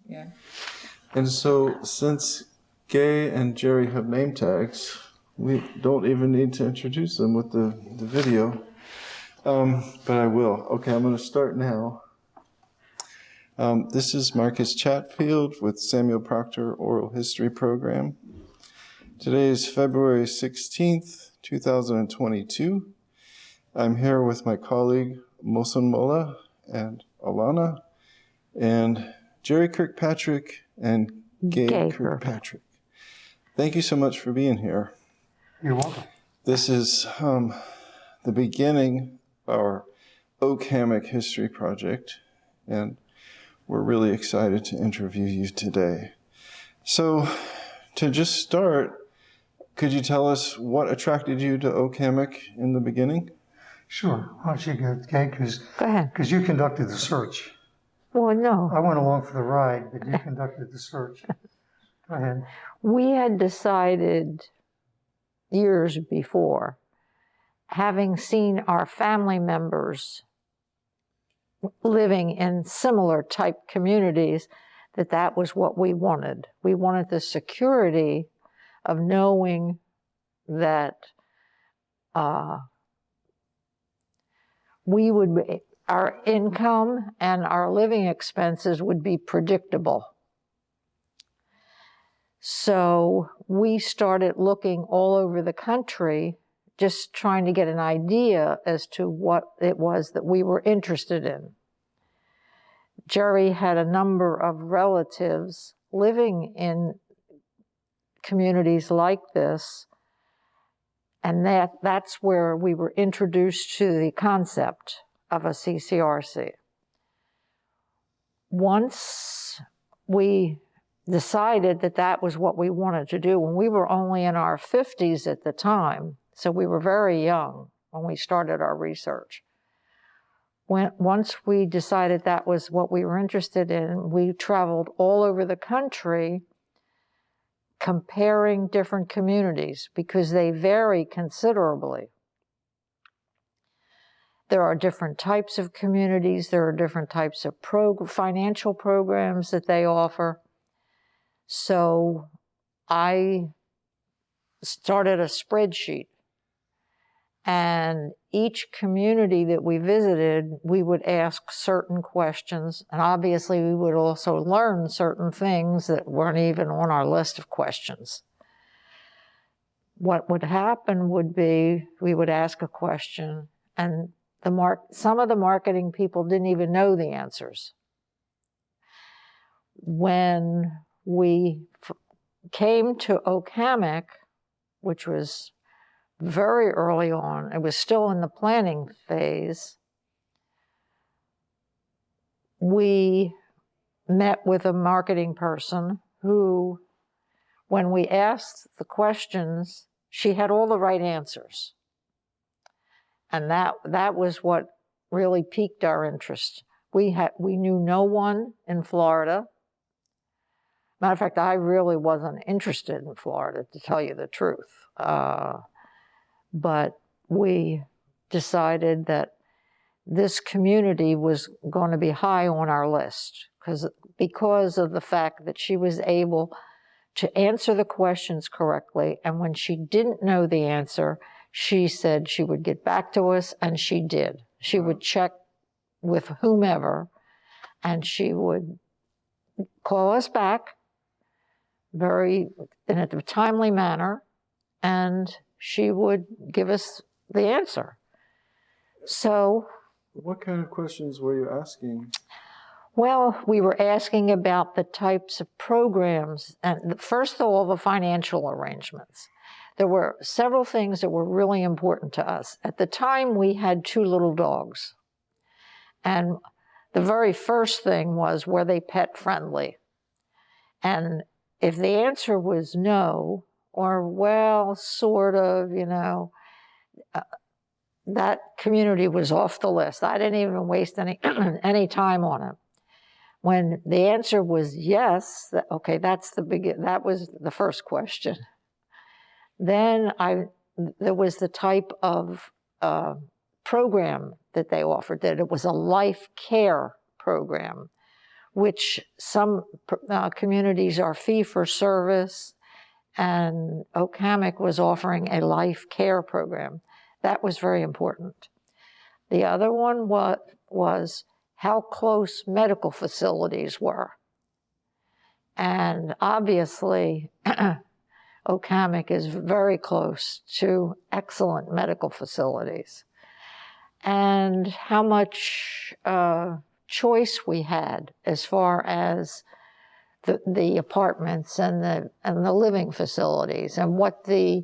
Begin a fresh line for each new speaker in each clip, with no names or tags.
Yeah.
And so, since Gaye and Jerry have name tags, we don't even need to introduce them with the video. But I will. Okay, I'm going to start now. This is Marcus Chatfield with Samuel Proctor Oral History Program. Today is February 16th, 2022. I'm here with my colleague Mosunmola and Alana, and Jerry Kirkpatrick and Gaye Kirkpatrick. Thank you so much for being here.
You're welcome.
This is the beginning of our Oak Hammock History Project, and we're really excited to interview you today. So, to just start, could you tell us what attracted you to Oak Hammock in the beginning?
Sure. Why don't you go, Gaye?
Go ahead.
Because you conducted the search.
Well, no.
I went along for the ride, but you conducted the search. Go ahead.
We had decided years before, having seen our family members living in similar type communities, that was what we wanted. We wanted the security of knowing that our income and our living expenses would be predictable. So we started looking all over the country, just trying to get an idea as to what it was that we were interested in. Jerry had a number of relatives living in communities like this, and that's where we were introduced to the concept of a CCRC. Once we decided that was what we wanted to do, when we were only in our 50s at the time, so we were very young when we started our research. Once we decided that was what we were interested in, we traveled all over the country comparing different communities because they vary considerably. There are different types of communities, there are different types of financial programs that they offer. So I started a spreadsheet, and each community that we visited, we would ask certain questions, and obviously we would also learn certain things that weren't even on our list of questions. What would happen would be we would ask a question, and some of the marketing people didn't even know the answers. When we came to Oak Hammock, which was very early on, it was still in the planning phase, we met with a marketing person who, when we asked the questions, she had all the right answers. And that was what really piqued our interest. We knew no one in Florida. Matter of fact, I really wasn't interested in Florida, to tell you the truth. But we decided that this community was going to be high on our list because of the fact that she was able to answer the questions correctly. And when she didn't know the answer, she said she would get back to us, and she did. She would check with whomever, and she would call us back in a timely manner, and she would give us the answer. So,
what kind of questions were you asking?
Well, we were asking about the types of programs, and first of all, the financial arrangements. There were several things that were really important to us. At the time, we had 2 little dogs. And the very first thing was, were they pet friendly? And if the answer was no, or well, sort of, that community was off the list. I didn't even waste any any time on it. When the answer was yes, okay, that was the first question. Then there was the type of program that they offered, that it was a life care program, which some communities are fee for service, and Hammock was offering a life care program. That was very important. The other one was how close medical facilities were. And obviously, Hammock is very close to excellent medical facilities. And how much choice we had as far as the apartments and the living facilities, and what the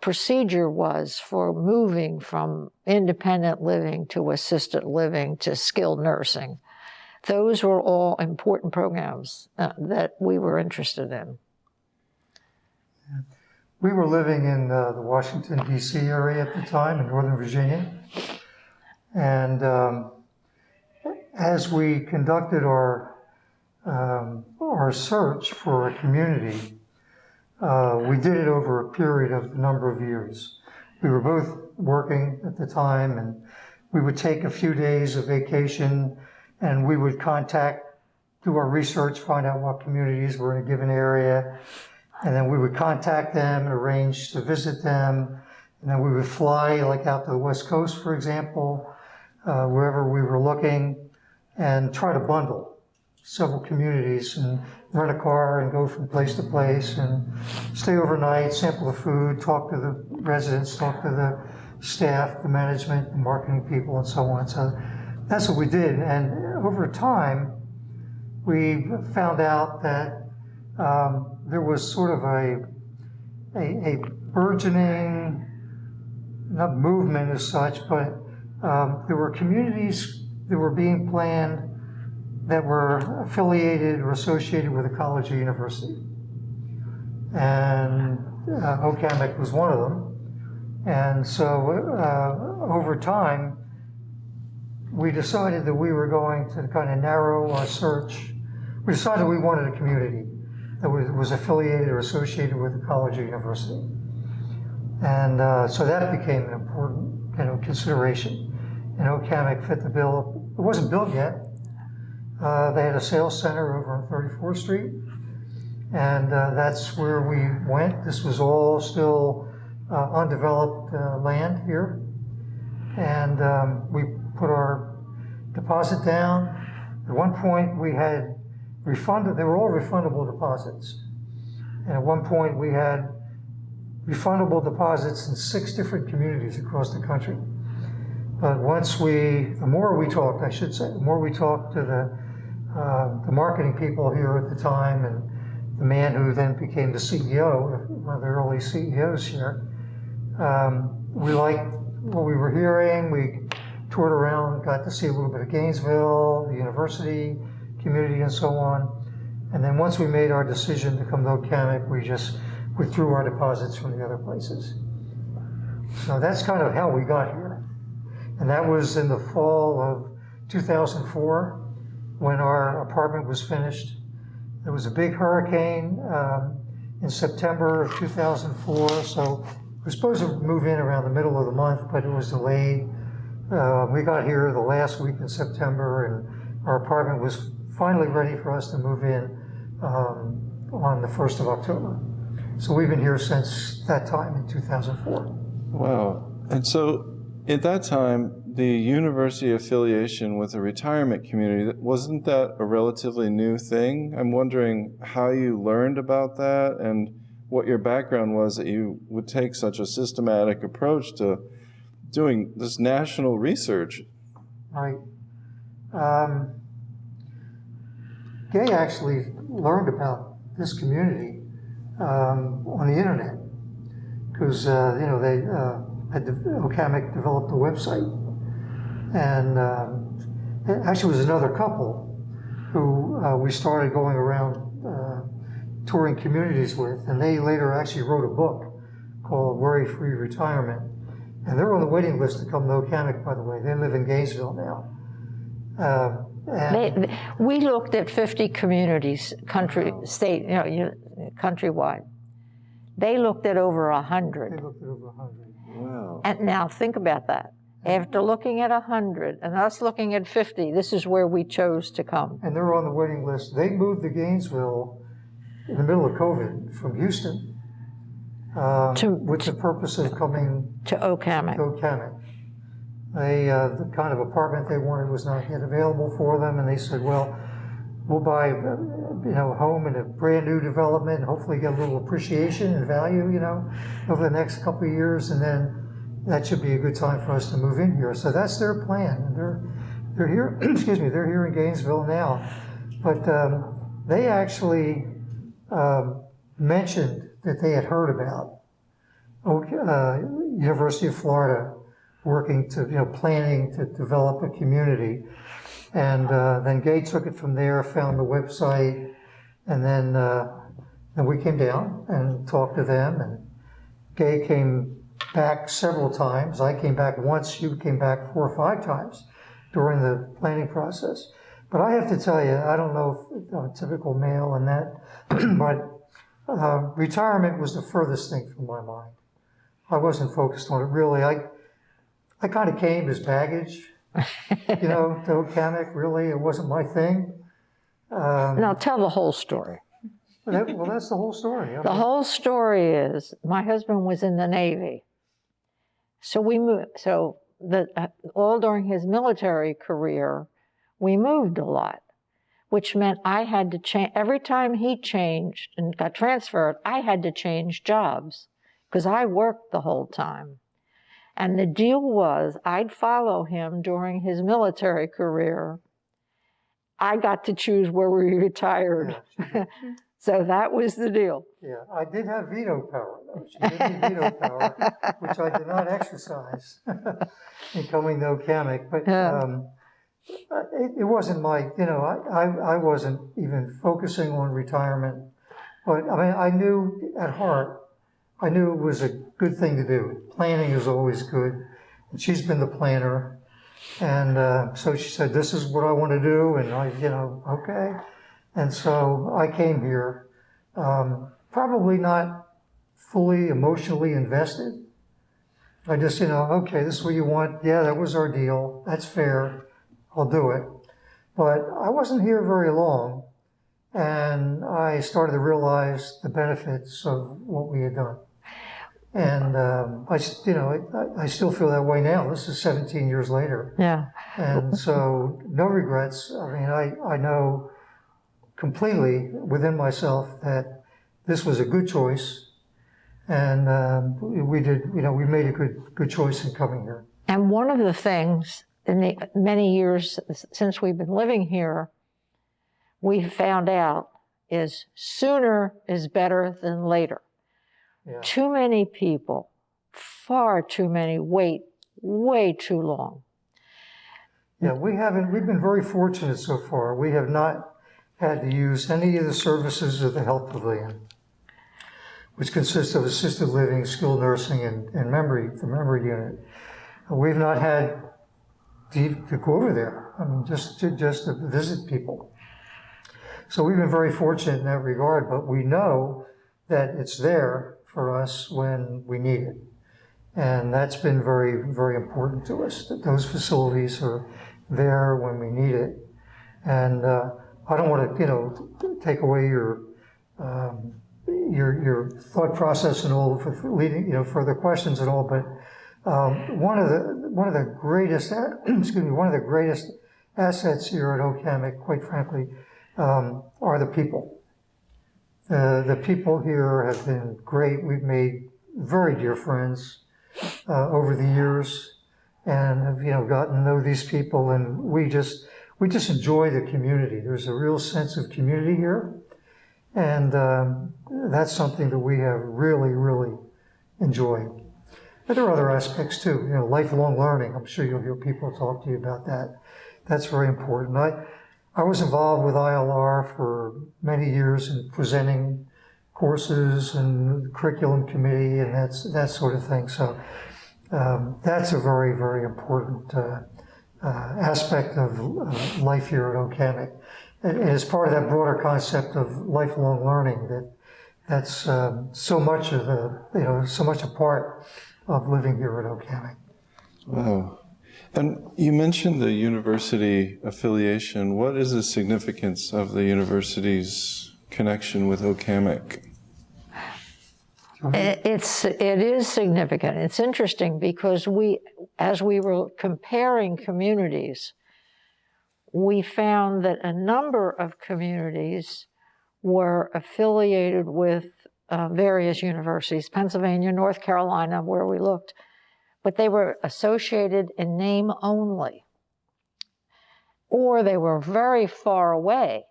procedure was for moving from independent living to assisted living to skilled nursing. Those were all important programs that we were interested in.
We were living in the Washington, D.C. area at the time, in Northern Virginia. And as we conducted our search for a community, we did it over a period of a number of years. We were both working at the time, and we would take a few days of vacation, and we would do our research, find out what communities were in a given area, and then we would contact them and arrange to visit them. And then we would fly like out to the West Coast, for example, wherever we were looking, and try to bundle several communities and rent a car and go from place to place and stay overnight, sample the food, talk to the residents, talk to the staff, the management, the marketing people, and so on. So that's what we did. And over time, we found out that there was sort of a burgeoning, not movement as such, but there were communities that were being planned that were affiliated or associated with a college or university. And Hammock was one of them. And so over time, we decided that we were going to kind of narrow our search. We decided we wanted a community that was affiliated or associated with a college or university. And so that became an important consideration. And Hammock fit the bill. It wasn't built yet. They had a sales center over on 34th Street, and that's where we went. This was all still undeveloped land here, and we put our deposit down. At one point we had refunded, they were all refundable deposits, and at one point we had refundable deposits in 6 different communities across the country. But the more we talked to the marketing people here at the time, and the man who then became the CEO, one of the early CEOs here, we liked what we were hearing. We toured around, got to see a little bit of Gainesville, the university, community, and so on. And then once we made our decision to come to Hammock, we just withdrew our deposits from the other places. So that's kind of how we got here. And that was in the fall of 2004 when our apartment was finished. There was a big hurricane in September of 2004, so we were supposed to move in around the middle of the month, but it was delayed. We got here the last week in September, and our apartment was finally ready for us to move in on the 1st of October. So we've been here since that time in 2004.
Wow. And so at that time, the university affiliation with a retirement community, wasn't that a relatively new thing? I'm wondering how you learned about that and what your background was that you would take such a systematic approach to doing this national research.
Right. Gaye actually learned about this community on the internet because Hammock developed a website, and it actually was another couple who we started going around touring communities with, and they later actually wrote a book called Worry-Free Retirement, And they're on the waiting list to come to Hammock, by the way. They live in Gainesville now.
We looked at 50 communities, countrywide. They looked at over 100.
They looked at over 100.
Wow.
And now think about that. After looking at 100 and us looking at 50, this is where we chose to come.
And they're on the waiting list. They moved to Gainesville in the middle of COVID from Houston with the purpose of coming
to Oak Hammock.
The kind of apartment they wanted was not yet available for them, and they said, well, we'll buy a home in a brand new development and hopefully get a little appreciation and value, over the next couple of years, and then that should be a good time for us to move in here. So that's their plan. And they're here, excuse me, they're here in Gainesville now. But they actually mentioned that they had heard about University of Florida working to, planning to develop a community. And then Gaye took it from there, found the website, and then we came down and talked to them. And Gaye came back several times. I came back once, you came back 4 or 5 times during the planning process. But I have to tell you, I don't know if I'm a typical male in that, but retirement was the furthest thing from my mind. I wasn't focused on it really. I kind of came as baggage, to Oak Hammock. Really, it wasn't my thing.
Now tell the whole story.
Well, that's the whole story.
The whole story is my husband was in the Navy. So we moved, all during his military career, we moved a lot, which meant I had to change. Every time he changed and got transferred, I had to change jobs because I worked the whole time. And the deal was I'd follow him during his military career. I got to choose where we retired.
Yeah.
So that was the deal.
Yeah, I did have veto power, though. She gave me veto power, which I did not exercise in coming to Oak Hammock. But it wasn't my, I wasn't even focusing on retirement. But I mean, I knew at heart, I knew it was a good thing to do. Planning is always good. And she's been the planner. And so she said, this is what I want to do. And I, okay. And so I came here, probably not fully emotionally invested. I just, okay, this is what you want. Yeah, that was our deal. That's fair. I'll do it. But I wasn't here very long, and I started to realize the benefits of what we had done. And I still feel that way now. This is 17 years later.
Yeah.
And so no regrets. I mean, I know completely within myself that this was a good choice, and we made a good choice in coming here.
And one of the things in the many years since we've been living here, we found out is sooner is better than later.
Yeah.
Too many people, far too many, wait way too long.
Yeah, we've been very fortunate so far. We have not had to use any of the services of the Health Pavilion, which consists of assisted living, skilled nursing, and the memory unit. We've not had to go over there. I mean, just to visit people. So we've been very fortunate in that regard, but we know that it's there for us when we need it. And that's been very, very important to us, that those facilities are there when we need it. And I don't want to, take away your thought process and all for leading, further questions and all, but one of the greatest, one of the greatest assets here at Oak Hammock, quite frankly, are the people. The people here have been great. We've made very dear friends over the years, and have gotten to know these people, and we just enjoy the community. There's a real sense of community here, and that's something that we have really, really enjoyed. But there are other aspects too, lifelong learning. I'm sure you'll hear people talk to you about that. That's very important. I was involved with ILR for many years in presenting courses and curriculum committee and that sort of thing. So That's a very, very important aspect of life here at OCAMIC. And as part of that broader concept of lifelong learning, that's so much of so much a part of living here at OCAMIC.
Wow. And you mentioned the university affiliation. What is the significance of the university's connection with OCAMIC?
It is significant. It's interesting because as we were comparing communities, we found that a number of communities were affiliated with various universities, Pennsylvania, North Carolina, where we looked, but they were associated in name only, or they were very far away.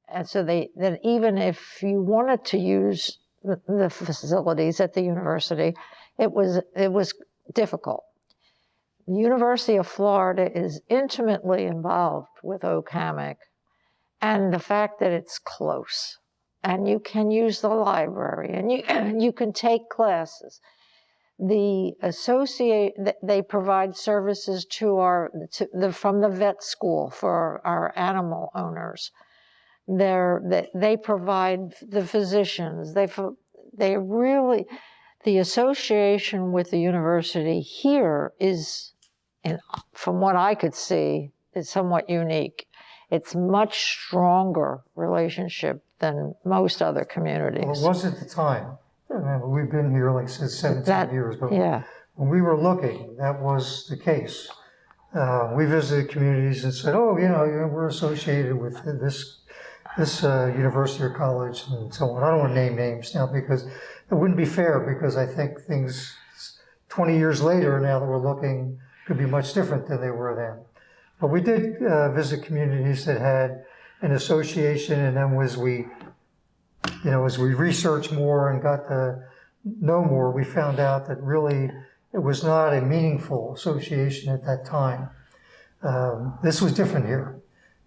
And so that even if you wanted to use the facilities at the university, it was difficult. The University of Florida is intimately involved with OCAMIC, and the fact that it's close, and you can use the library, and you can take classes. They provide services from the vet school for our animal owners. They provide the physicians. They really, the association with the university here is, from what I could see, is somewhat unique. It's much stronger relationship than most other communities.
Well, it was at the time. I mean, we've been here, like I said, 17 years, but
yeah.
When we were looking, that was the case. We visited communities and said, oh, we're associated with this university or college and so on. I don't want to name names now because it wouldn't be fair, because I think things 20 years later, now that we're looking, could be much different than they were then. But we did visit communities that had an association, and then as we researched more and got to know more, we found out that really it was not a meaningful association at that time. This was different here.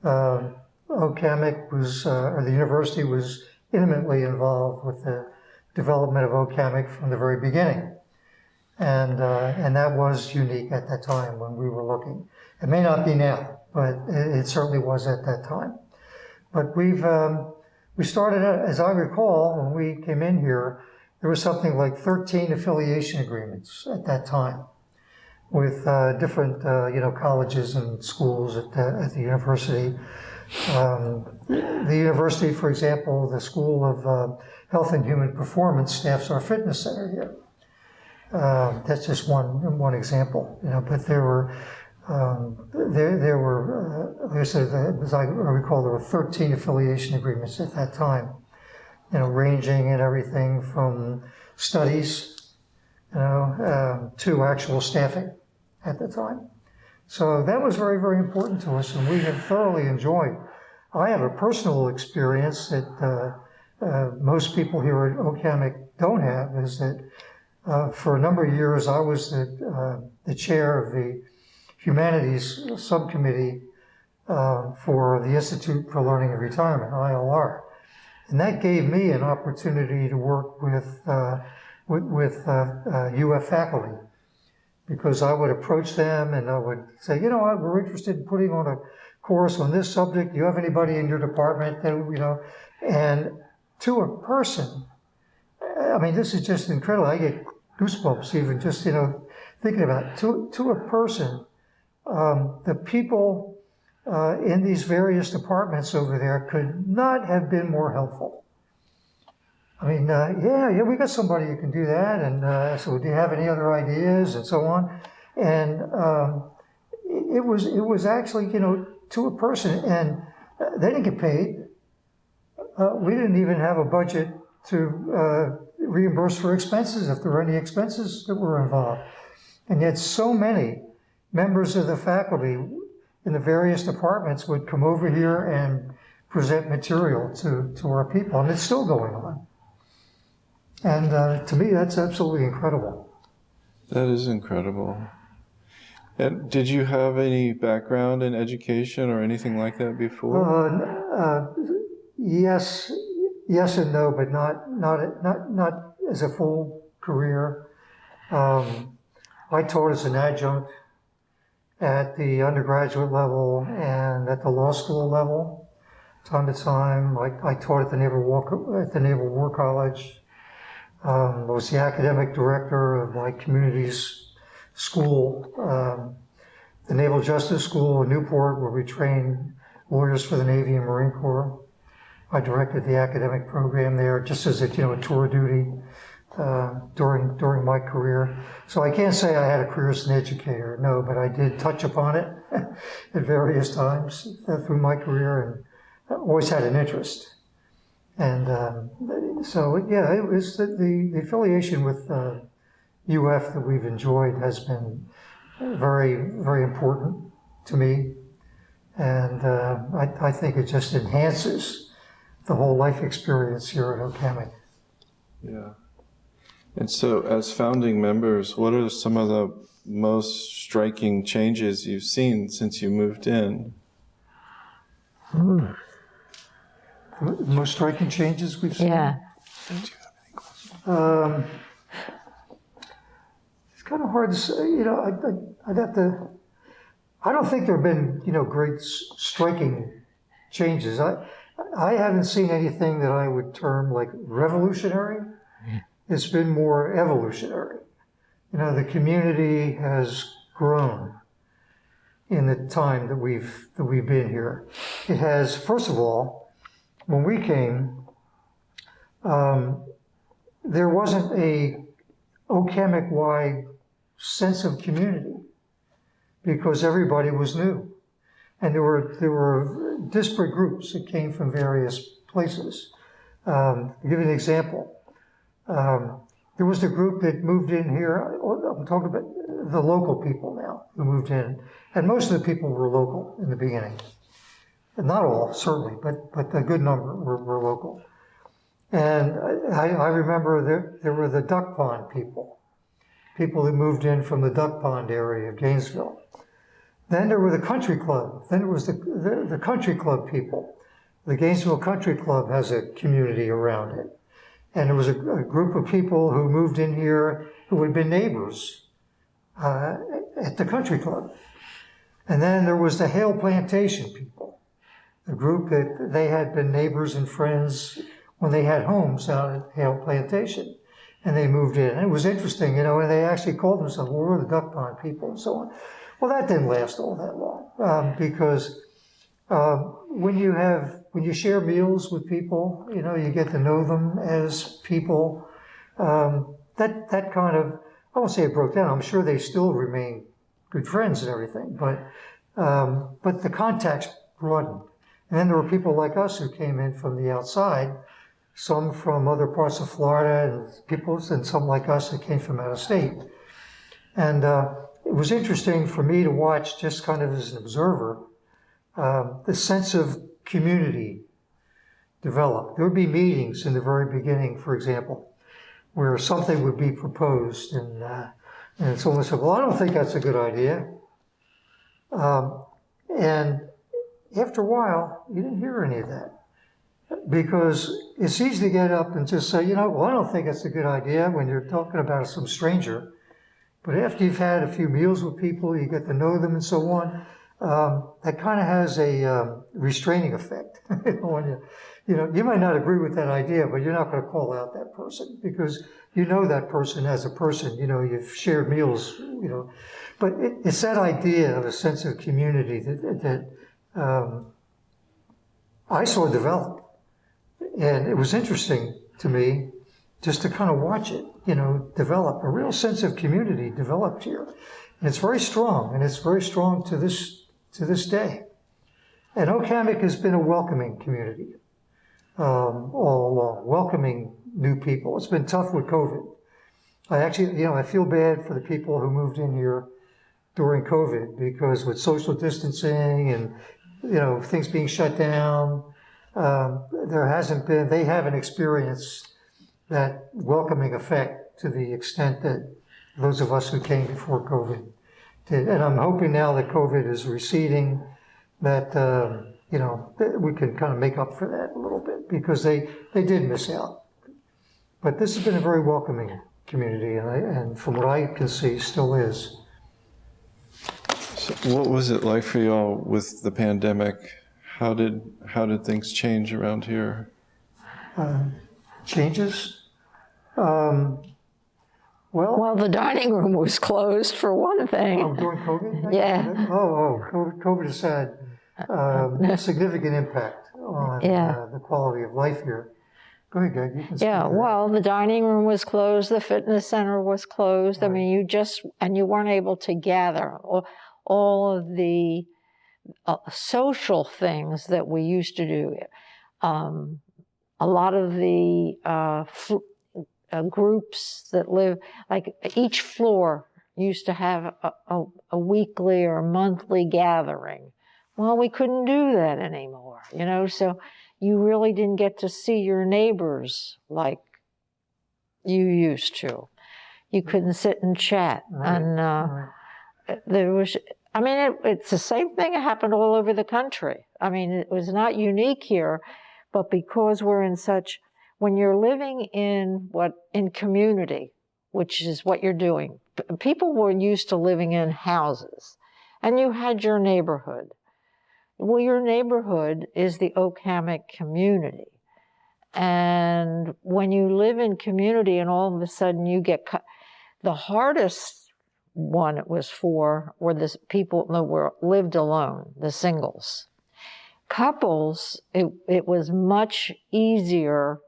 OCAMIC or the university was intimately involved with the development of OCAMIC from the very beginning. And that was unique at that time when we were looking. It may not be now, but it certainly was at that time. But we started, as I recall, when we came in here, there was something like 13 affiliation agreements at that time with different, colleges and schools at the university. The university, for example, the School of Health and Human Performance staffs our fitness center here. That's just one example, but there were, like I said, as I recall, there were 13 affiliation agreements at that time, ranging in everything from studies, to actual staffing at the time. So that was very, very important to us, and we have thoroughly enjoyed. I have a personal experience that most people here at OCAMIC don't have, is that for a number of years I was the chair of the Humanities Subcommittee for the Institute for Learning and Retirement, ILR. And that gave me an opportunity to work with UF faculty, because I would approach them and I would say, we're interested in putting on a course on this subject. Do you have anybody in your department that, and to a person, I mean, this is just incredible. I get goosebumps even just, thinking about it. To a person, the people in these various departments over there could not have been more helpful. I mean, we got somebody who can do that, and so do you have any other ideas, and so on. And it was actually, to a person, and they didn't get paid. We didn't even have a budget to reimburse for expenses if there were any expenses that were involved. And yet so many members of the faculty in the various departments would come over here and present material to our people, and it's still going on. And to me, that's absolutely incredible.
That is incredible. And did you have any background in education or anything like that before?
Yes and no, but not as a full career. I taught as an adjunct at the undergraduate level and at the law school level, time to time. I taught at the Naval War College. I was the academic director of my community's school, the Naval Justice School in Newport, where we train lawyers for the Navy and Marine Corps. I directed the academic program there, just as a tour duty during my career. So I can't say I had a career as an educator, no, but I did touch upon it at various times through my career, and always had an interest. And so yeah, it was the affiliation with UF that we've enjoyed has been very, very important to me, and I think it just enhances the whole life experience here at OHOP.
Yeah. And so, as founding members, what are some of the most striking changes you've seen since you moved in?
The most striking changes we've seen?
Yeah.
It's kind of hard to say. I'd have to. I don't think there have been, great striking changes. I haven't seen anything that I would term like revolutionary. It's been more evolutionary. The community has grown in the time that we've been here. It has, first of all, when we came, there wasn't a OHOP-wide sense of community because everybody was new. And there were disparate groups that came from various places. I'll give you an example. There was the group that moved in here. I'm talking about the local people now who moved in. And most of the people were local in the beginning. Not all, certainly, but a good number were local. And I remember there were the Duck Pond people that moved in from the Duck Pond area of Gainesville. Then there were the country club. Then there was the country club people. The Gainesville Country Club has a community around it. And there was a group of people who moved in here who had been neighbors at the country club. And then there was the Hale Plantation people, a group that they had been neighbors and friends when they had homes out at Hale Plantation. And they moved in. And it was interesting, and they actually called themselves, well, we're the Duck Pond people and so on. Well, that didn't last all that long because when you share meals with people, you get to know them as people. That kind of, I won't say it broke down. I'm sure they still remain good friends and everything, but the contacts broadened. And then there were people like us who came in from the outside, some from other parts of Florida, and some like us that came from out of state. And it was interesting for me to watch, just kind of as an observer, the sense of community develop. There would be meetings in the very beginning, for example, where something would be proposed, and someone said, well, I don't think that's a good idea. And after a while, you didn't hear any of that. Because it's easy to get up and just say, well, I don't think that's a good idea when you're talking about some stranger. But after you've had a few meals with people, you get to know them and so on, that kind of has a restraining effect. When you might not agree with that idea, but you're not going to call out that person because you know that person as a person. You've shared meals. But it's that idea of a sense of community that I saw develop, and it was interesting to me just to kind of watch it, develop. A real sense of community developed here. And it's very strong, and it's very strong to this day. And OHOP has been a welcoming community all along, welcoming new people. It's been tough with COVID. I feel bad for the people who moved in here during COVID because with social distancing and, things being shut down, they haven't experienced that welcoming effect to the extent that those of us who came before COVID did. And I'm hoping now that COVID is receding, that, that we can kind of make up for that a little bit because they did miss out. But this has been a very welcoming community, and from what I can see, still is.
So what was it like for y'all with the pandemic? How did things change around here?
Changes? Well,
Well, the dining room was closed for one thing.
during COVID?
Yeah.
COVID has had significant impact on
Yeah.
the quality of life here. Go ahead, Greg, you can speak
Yeah,
to that.
well, the dining room was closed, the fitness center was closed. I mean, you weren't able to gather. All of the social things that we used to do. A lot of the groups that live, like each floor used to have a weekly or monthly gathering. Well, we couldn't do that anymore, so you really didn't get to see your neighbors like you used to. You couldn't sit and chat.
Right.
And there was, I mean, it's the same thing that happened all over the country. I mean, it was not unique here, but because we're in such, when you're living in community, which is what you're doing, people were used to living in houses, and you had your neighborhood. Well, your neighborhood is the Oak Hammock community. And when you live in community and all of a sudden you get cut, the hardest one it was for were the people that lived alone, the singles. Couples, it was much easier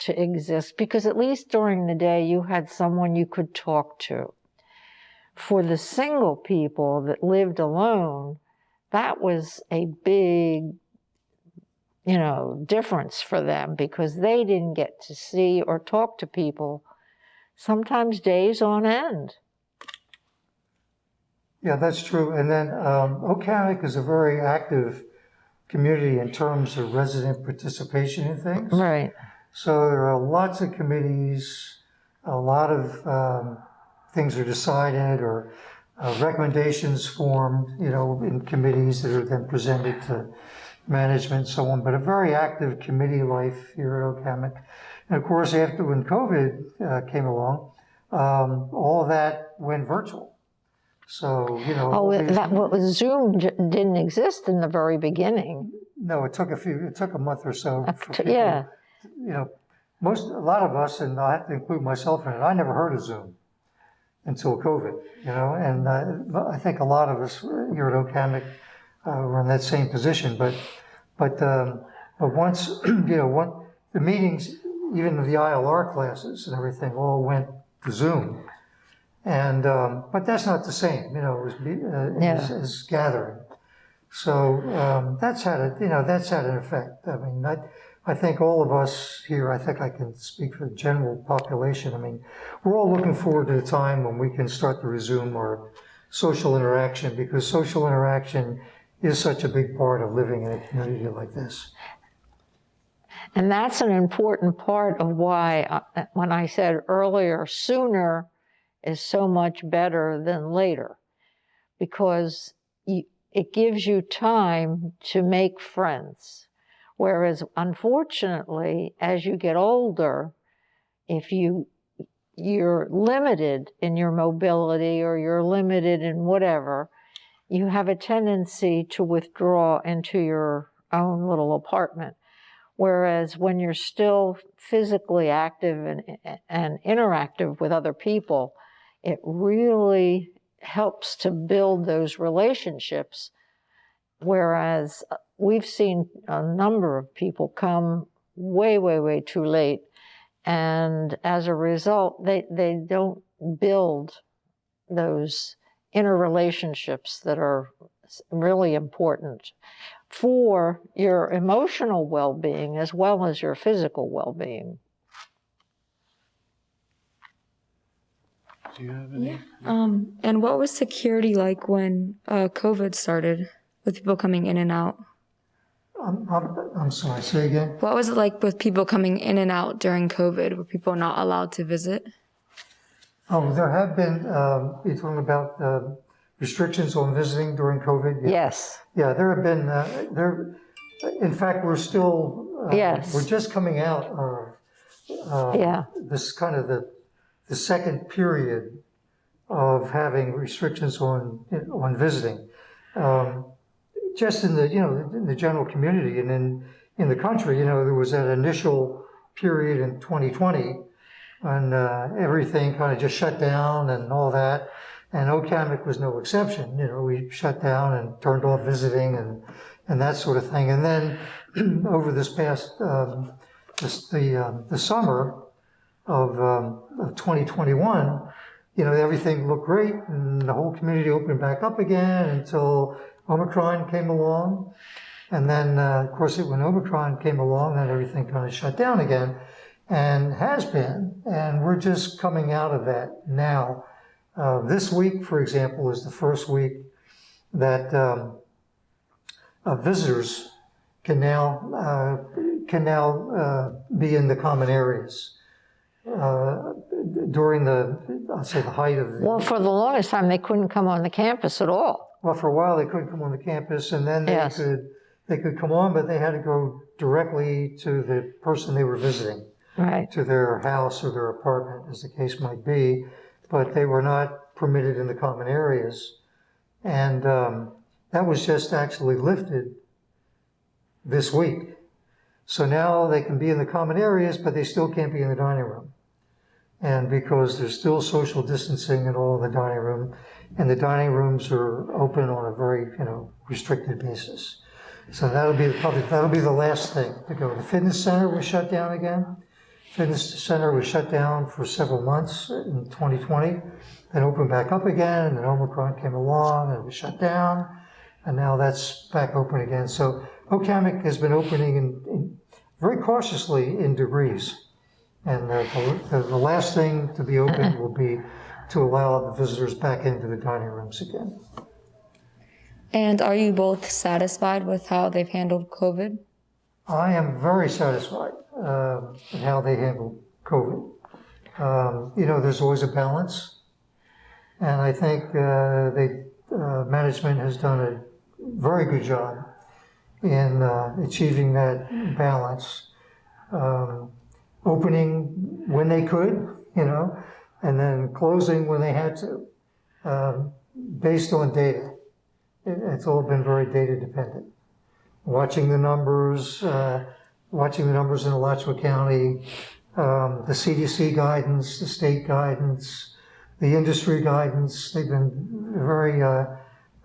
to exist because at least during the day you had someone you could talk to. For the single people that lived alone, that was a big, difference for them because they didn't get to see or talk to people sometimes days on end.
Yeah, that's true. And then Oak Hammock is a very active community in terms of resident participation in things.
Right.
So there are lots of committees, a lot of things are decided or recommendations formed, in committees that are then presented to management and so on, but a very active committee life here at Oak Hammock. And of course, when COVID came along, all of that went virtual. So,
Zoom didn't exist in the very beginning.
No, it took a month or so for people.
Yeah.
A lot of us, and I have to include myself in it, I never heard of Zoom until COVID, and I think a lot of us here at Oak Hammock were in that same position, but once, the meetings, even the ILR classes and everything all went to Zoom. And, but that's not the same, as gathering. So, that's had an effect. I mean, I think all of us here, I think I can speak for the general population. I mean, we're all looking forward to the time when we can start to resume our social interaction, because social interaction is such a big part of living in a community like this.
And that's an important part of why, when I said earlier, sooner is so much better than later, because it gives you time to make friends. Whereas, unfortunately, as you get older, if you're limited in your mobility or you're limited in whatever, you have a tendency to withdraw into your own little apartment. Whereas when you're still physically active and interactive with other people, it really helps to build those relationships. Whereas we've seen a number of people come way, way, way too late. And as a result, they don't build those interrelationships that are really important for your emotional well-being as well as your physical well-being.
Do you have any?
Yeah. And what was security like when COVID started, with people coming in and out?
I'm sorry, say again?
What was it like with people coming in and out during COVID? Were people not allowed to visit?
Oh, there have been, you're talking about restrictions on visiting during COVID? Yeah.
Yes.
Yeah, there have been, in fact, we're still,
Yes.
we're just coming out of
Yeah.
this kind of the the second period of having restrictions on visiting. Just in the, in the general community and in the country, there was that initial period in 2020 when everything kind of just shut down and all that. And Hammock was no exception. We shut down and turned off visiting and that sort of thing. And then over this past, the summer of 2021, everything looked great and the whole community opened back up again until Omicron came along. And then, of course, when Omicron came along, then everything kind of shut down again and has been. And we're just coming out of that now. This week, for example, is the first week that visitors can now be in the common areas. During I'll say the height of the...
Well, for the longest time, they couldn't come on the campus at all.
Well, for a while, they couldn't come on the campus, and then they could come on, but they had to go directly to the person they were visiting.
Right.
To their house or their apartment, as the case might be, but they were not permitted in the common areas. And that was just actually lifted this week. So now they can be in the common areas, but they still can't be in the dining room. And because there's still social distancing in all the dining room, and the dining rooms are open on a very, restricted basis. So that'll be the last thing to go. The fitness center was shut down again. Fitness center was shut down for several months in 2020, then opened back up again, and then Omicron came along and it was shut down, and now that's back open again. So Hammock has been opening in very cautiously in degrees. And the last thing to be opened will be to allow the visitors back into the dining rooms again.
And are you both satisfied with how they've handled COVID?
I am very satisfied with how they handle COVID. There's always a balance, and I think management has done a very good job in achieving that balance. Opening when they could, and then closing when they had to, based on data. It's all been very data dependent. Watching the numbers in Alachua County, the CDC guidance, the state guidance, the industry guidance, they've been very,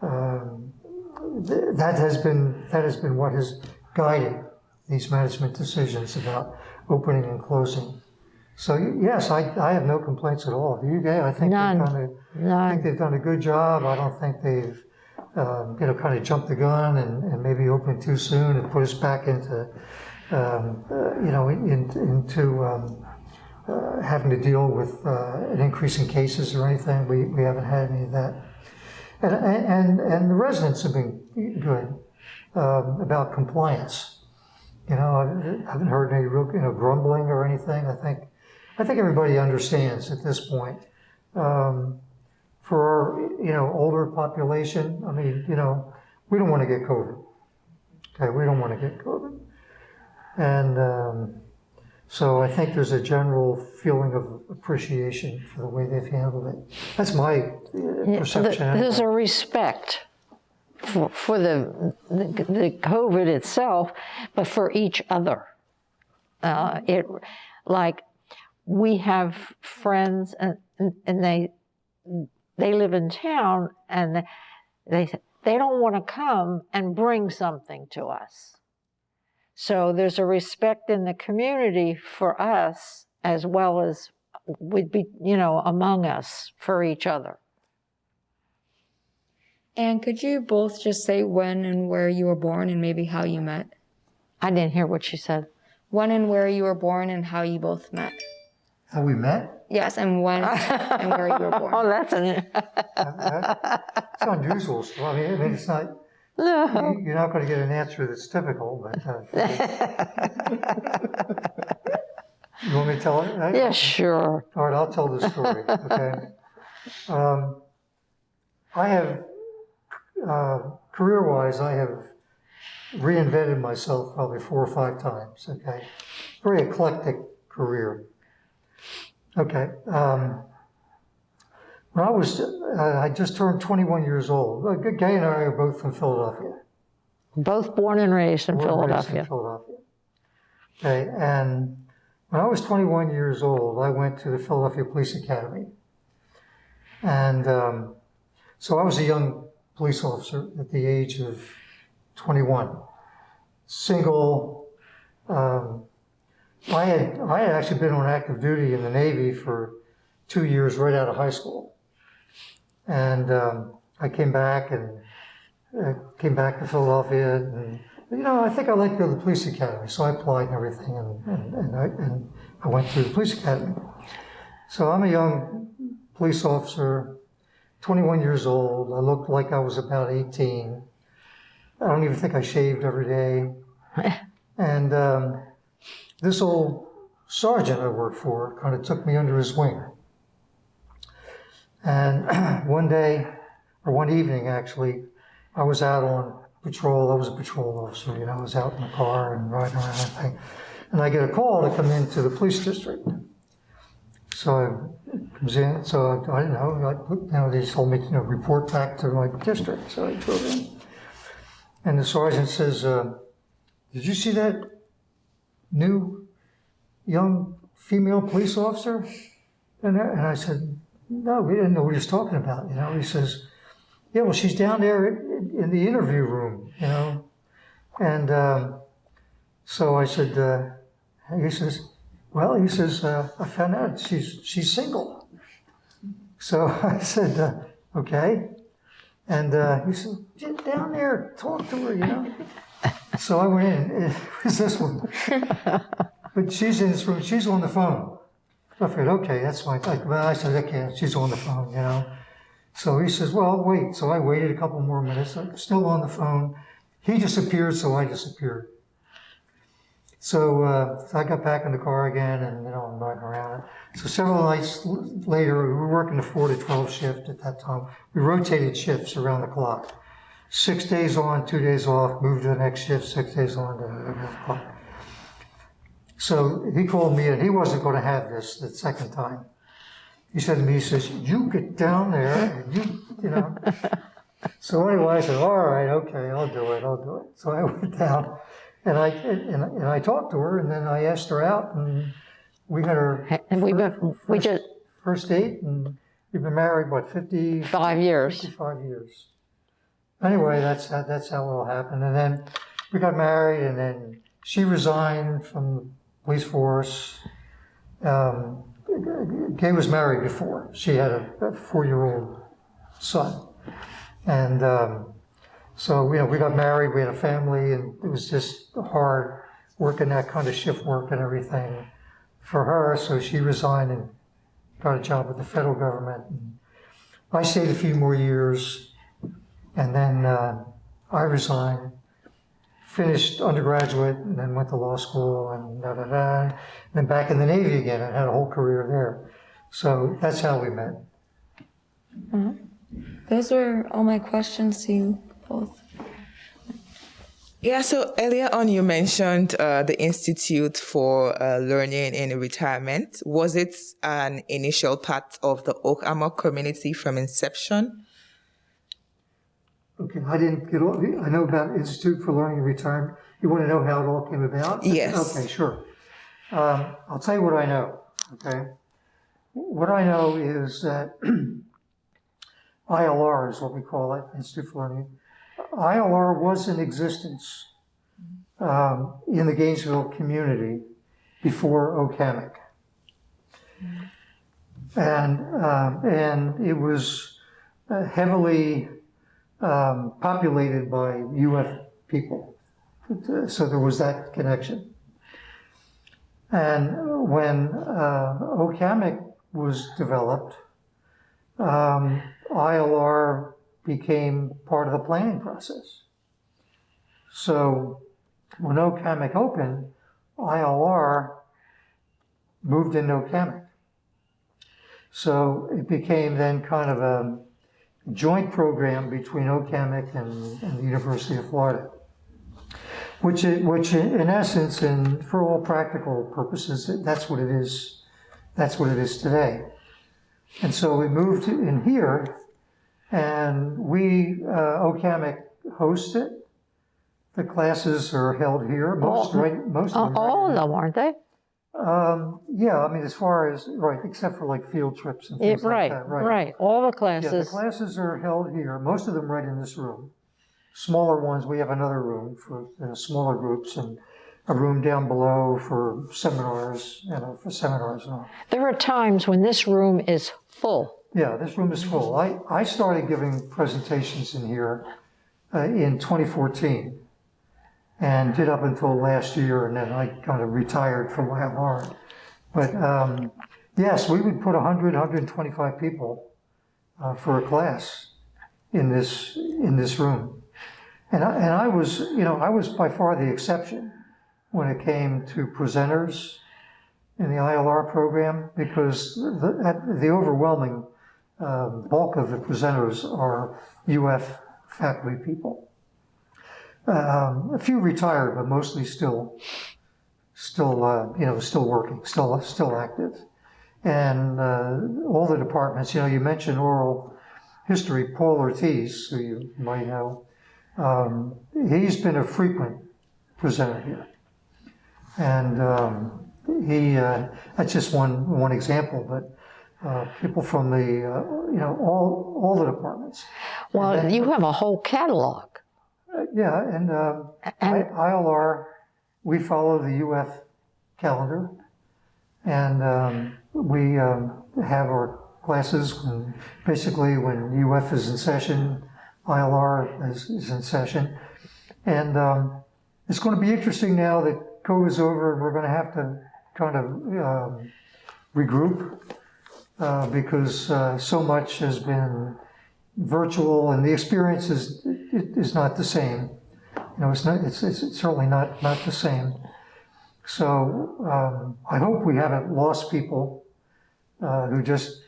that has been what has guided these management decisions about opening and closing. So yes, I have no complaints at all. Do you, Gaye? I think they've done a good job. I don't think they've kind of jumped the gun and maybe opened too soon and put us back into having to deal with an increase in cases or anything. We haven't had any of that. And the residents have been good about compliance. I haven't heard any real grumbling or anything. I think everybody understands at this point. For our older population, I mean, we don't want to get COVID. Okay, we don't want to get COVID. And so I think there's a general feeling of appreciation for the way they've handled it. That's my perception.
There's a respect for the COVID itself, but for each other. We have friends and they live in town and they don't want to come and bring something to us. So there's a respect in the community for us as well as would be, among us for each other.
And could you both just say when and where you were born and maybe how you met?
I didn't hear what she said.
When and where you were born and how you both met.
How we met?
Yes, and when and where you were born.
Oh, that's
it's unusual. So, I mean, it's not.
No.
You're not going to get an answer that's typical, but. You want me to tell it? Right?
Yeah, sure.
All right, I'll tell the story. Okay. I have, career-wise, I have reinvented myself probably 4 or 5 times. Okay, very eclectic career. Okay. When I just turned 21 years old. Gaye and I are both from Philadelphia.
Both born and raised in
Born and raised
Philadelphia.
in Philadelphia. Okay, and when I was 21 years old, I went to the Philadelphia Police Academy. And so I was a young police officer at the age of 21. Single. I had actually been on active duty in the Navy for 2 years right out of high school. And I came back to Philadelphia, and I think I'd like to go to the police academy. So I applied and everything, and I went through the police academy. So I'm a young police officer, 21 years old. I looked like I was about 18. I don't even think I shaved every day. And this old sergeant I worked for kind of took me under his wing. And one evening actually, I was out on patrol. I was a patrol officer, I was out in the car and riding around and everything. And I get a call to come into the police district. So I comes in, so I don't know, they told me to report back to my district. So I drove in. And the sergeant says, did you see that new young female police officer? And I said, no, we didn't know what he was talking about. He says, yeah, well, she's down there in the interview room, And so I said, he says, I found out she's single. So I said, okay. And he said, get down there, talk to her, So I went in, it was this one. But she's in this room, she's on the phone. So I figured, okay, that's fine. I said, okay, she's on the phone, So he says, well, wait. So I waited a couple more minutes. I'm still on the phone. He disappeared, so I disappeared. So I got back in the car again, and I'm riding around. So several nights later, we were working the 4 to 12 shift at that time. We rotated shifts around the clock. 6 days on, 2 days off, moved to the next shift, 6 days on to the clock. So he called me, and he wasn't going to have this the second time. He said to me, he says, you get down there, and So anyway, I said, all right, okay, I'll do it. So I went down, and I talked to her, and then I asked her out, and we had our first date, and we've been married,
5 years.
55 years. Anyway, that's how it all happened. And then we got married, and then she resigned from the police force. Gaye was married before. She had a 4-year-old son. And so we got married, we had a family, and it was just hard working that kind of shift work and everything for her. So she resigned and got a job with the federal government. And I stayed a few more years, and then I resigned, finished undergraduate, and then went to law school, and and then back in the Navy again, and had a whole career there. So that's how we met.
Uh-huh. Those were all my questions to you both.
Yeah, so earlier on you mentioned the Institute for Learning in Retirement. Was it an initial part of the Hammock community from inception?
Okay, I didn't get all, I know about Institute for Learning and Retirement. You want to know how it all came about?
Yes.
Okay, sure. I'll tell you what I know, okay? What I know is that ILR is what we call it, Institute for Learning. ILR was in existence in the Gainesville community before OHOP. And it was heavily populated by UF people. So there was that connection. And when OHOP was developed, ILR became part of the planning process. So when OHOP opened, ILR moved into OHOP. So it became then kind of a joint program between OHOP and the University of Florida, which in essence, and for all practical purposes, that's what it is That's what it is today. And so we moved in here, and we, OCAMIC hosts it. The classes are held here. Most of them.
All of them, aren't they?
Yeah, I mean, as far as, right, except for like field trips and things like that.
Right. All the
Yeah, the
classes.
classes are held here, most of them right in this room. Smaller ones, we have another room for smaller groups, and a room down below for seminars, and all.
There are times when this room is full.
Yeah, this room is full. I started giving presentations in here in 2014 and did up until last year, and then I kind of retired from YMR. But yes, we would put 100, 125 people for a class in this room. And I was by far the exception when it came to presenters in the ILR program, because the overwhelming bulk of the presenters are UF faculty people. A few retired, but mostly still working, still active. And all the departments, you mentioned oral history, Paul Ortiz, who you might know, he's been a frequent presenter here. And that's just one example, but people from the, all the departments.
Well, you have a whole catalog.
Yeah, and ILR, we follow the UF calendar, and we have our classes basically when UF is in session, ILR is in session. And it's going to be interesting now that COVID's over, and we're going to have to kind of regroup because so much has been virtual, and the experience is not the same. It's certainly not the same. So I hope we haven't lost people who just.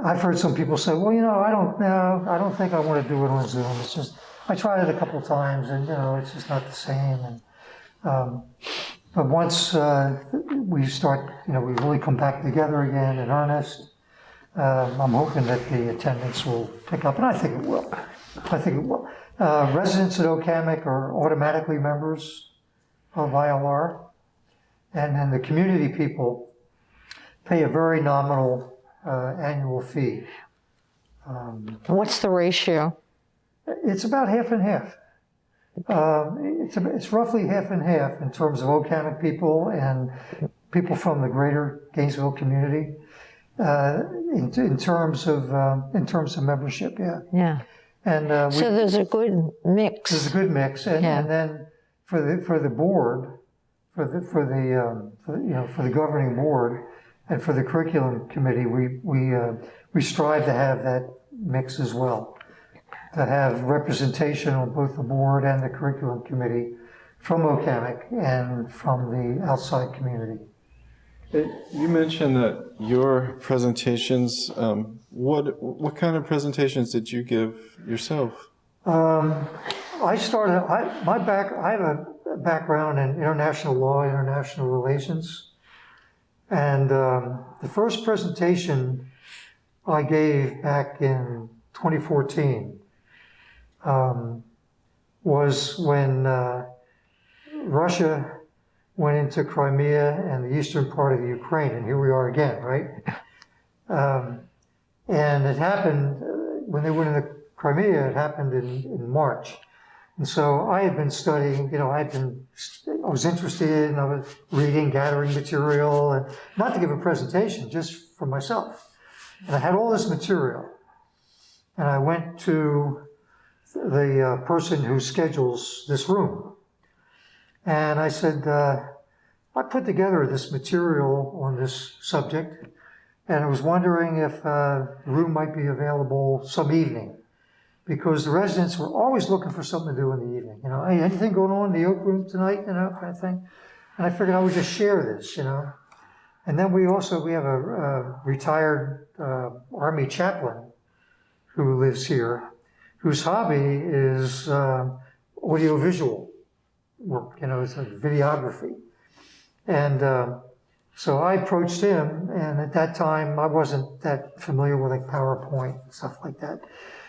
I've heard some people say, "Well, I don't think I want to do it on Zoom. It's just I tried it a couple of times, and it's just not the same." And but once we start, we really come back together again in earnest. I'm hoping that the attendance will pick up, and I think it will. Residents at OCAMIC are automatically members of ILR, and then the community people pay a very nominal annual fee.
What's the ratio?
It's about half and half. It's roughly half and half in terms of OCAMIC people and people from the greater Gainesville community. In terms of membership, yeah.
Yeah.
And
So there's a good mix.
there's a good mix, and then for the board, for the governing board, and for the curriculum committee, we strive to have that mix as well, to have representation on both the board and the curriculum committee from OCAMIC and from the outside community.
You mentioned that your presentations, what kind of presentations did you give yourself?
I have a background in international law, international relations. And the first presentation I gave back in 2014 was when Russia went into Crimea and the eastern part of the Ukraine, and here we are again, right? And it happened when they went into Crimea. It happened in March, and so I had been studying. I was interested, and I was reading, gathering material, and not to give a presentation, just for myself. And I had all this material, and I went to the person who schedules this room. And I said, I put together this material on this subject, and I was wondering if the room might be available some evening, because the residents were always looking for something to do in the evening. Hey, anything going on in the Oak Room tonight, kind of thing. And I figured I would just share this, And then we have a retired Army chaplain who lives here, whose hobby is audiovisual work, it's like videography. And So I approached him, and at that time, I wasn't that familiar with like PowerPoint and stuff like that.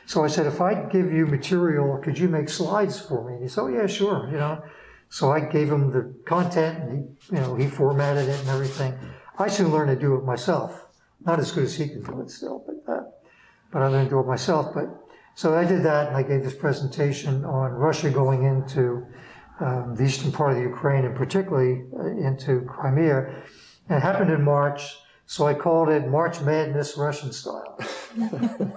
So I said, if I give you material, could you make slides for me? And he said, oh yeah, sure, So I gave him the content, and he formatted it and everything. I soon learned to do it myself. Not as good as he could do it still, but I learned to do it myself. So I did that, and I gave this presentation on Russia going into the eastern part of the Ukraine, and particularly into Crimea. And it happened in March, so I called it March Madness Russian style.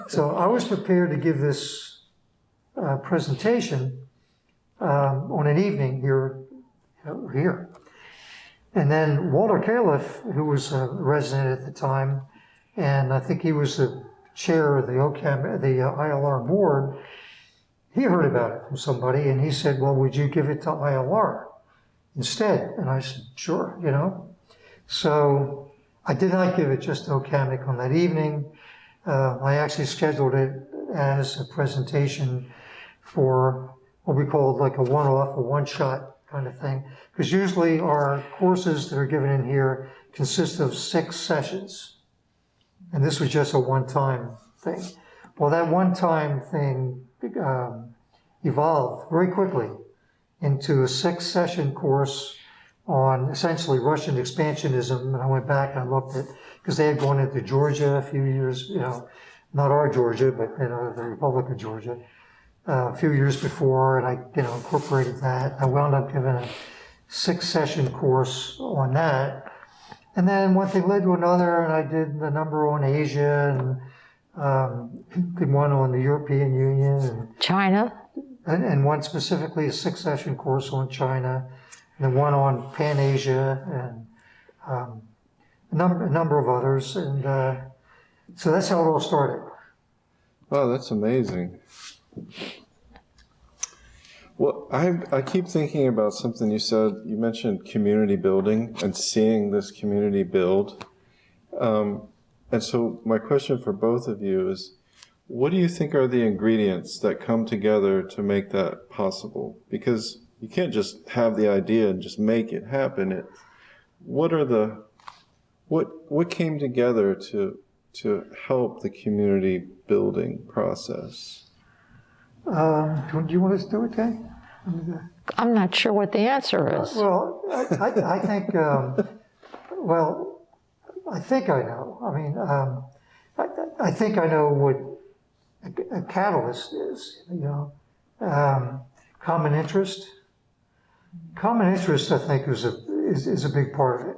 So I was prepared to give this presentation on an evening here. And then Walter Califf, who was a resident at the time, and I think he was the chair of the OCAM, the ILR board, he heard about it from somebody, and he said, well, would you give it to ILR instead? And I said, sure, So I did not give it just to OCAMIC on that evening. I actually scheduled it as a presentation for what we call like a one-off, a one-shot kind of thing. Because usually our courses that are given in here consist of 6 sessions. And this was just a one-time thing. Well, that one-time thing evolved very quickly into a 6-session course on essentially Russian expansionism. And I went back and I looked at, because they had gone into Georgia a few years, not our Georgia, but the Republic of Georgia, a few years before, and I incorporated that. I wound up giving a 6-session course on that. And then one thing led to another, and I did a number on Asia, and did one on the European Union, and
China.
and one specifically, a 6-session course on China, and then one on Pan-Asia, and a number of others. And so that's how it all started.
Wow, that's amazing. Well, I keep thinking about something you said. You mentioned community building and seeing this community build. And so my question for both of you is, what do you think are the ingredients that come together to make that possible? Because you can't just have the idea and just make it happen. What came together to help the community building process?
Do you want us to do it, Kay?
I'm not sure what the answer is.
Well, I think, I think I know. I mean, I think I know what a catalyst is, common interest. Common interest, I think, is a big part of it.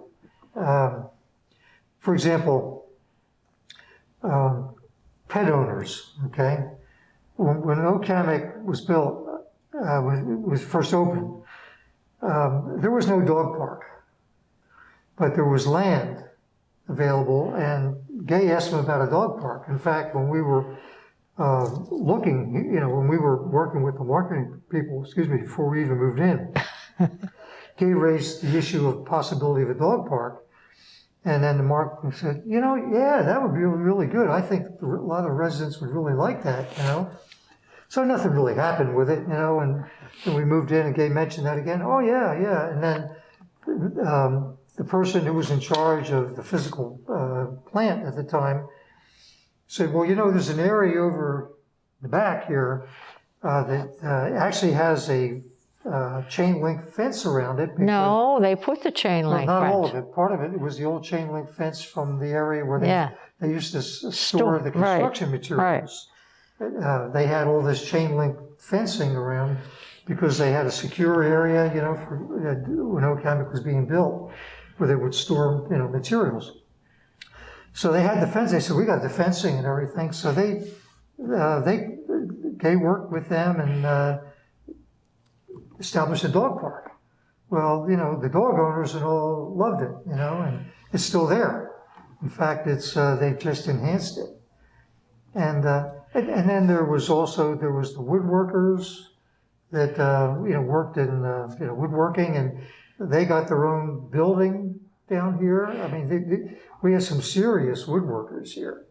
For example, pet owners, okay? When OCAMIC was built, was first opened, there was no dog park, but there was land available, and Gaye asked me about a dog park. In fact, when we were looking, when we were working with the marketing people, before we even moved in, Gaye raised the issue of possibility of a dog park. And then the marketing said, yeah, that would be really good. I think a lot of residents would really like that, So nothing really happened with it, and then we moved in and Gaye mentioned that again. Oh, yeah. And then the person who was in charge of the physical plant at the time said, well, there's an area over the back here that actually has a chain link fence around it.
No, they put the chain link
Not
fence.
all of it. Part of it was the old chain link fence from the area where they used to store the
Right,
construction materials. They had all this chain link fencing around because they had a secure area, when OCAMIC was being built, where they would store, materials. So they had the fence. They said, we got the fencing and everything. So they worked with them and established a dog park. Well, the dog owners and all loved it, and it's still there. In fact, they've just enhanced it. And then there was the woodworkers that worked in woodworking, and they got their own building down here. I mean, we had some serious woodworkers here,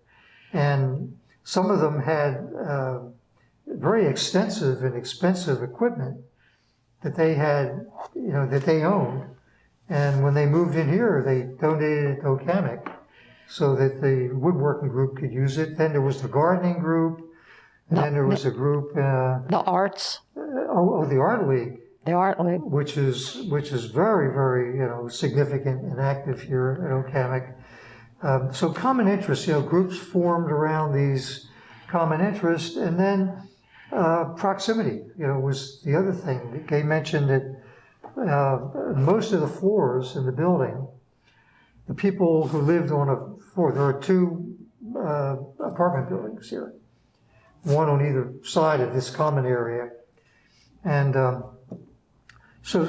and some of them had very extensive and expensive equipment that they had, that they owned, And when they moved in here, they donated it to Hammock so that the woodworking group could use it. Then there was the gardening group, and then there was a group,
The arts,
the Art League,
the art league.
which is very, very, significant and active here at Hammock. So common interests, groups formed around these common interests, and then proximity, was the other thing. Gaye mentioned that most of the floors in the building, the people who lived on a floor, there are two apartment buildings here, one on either side of this common area. And so,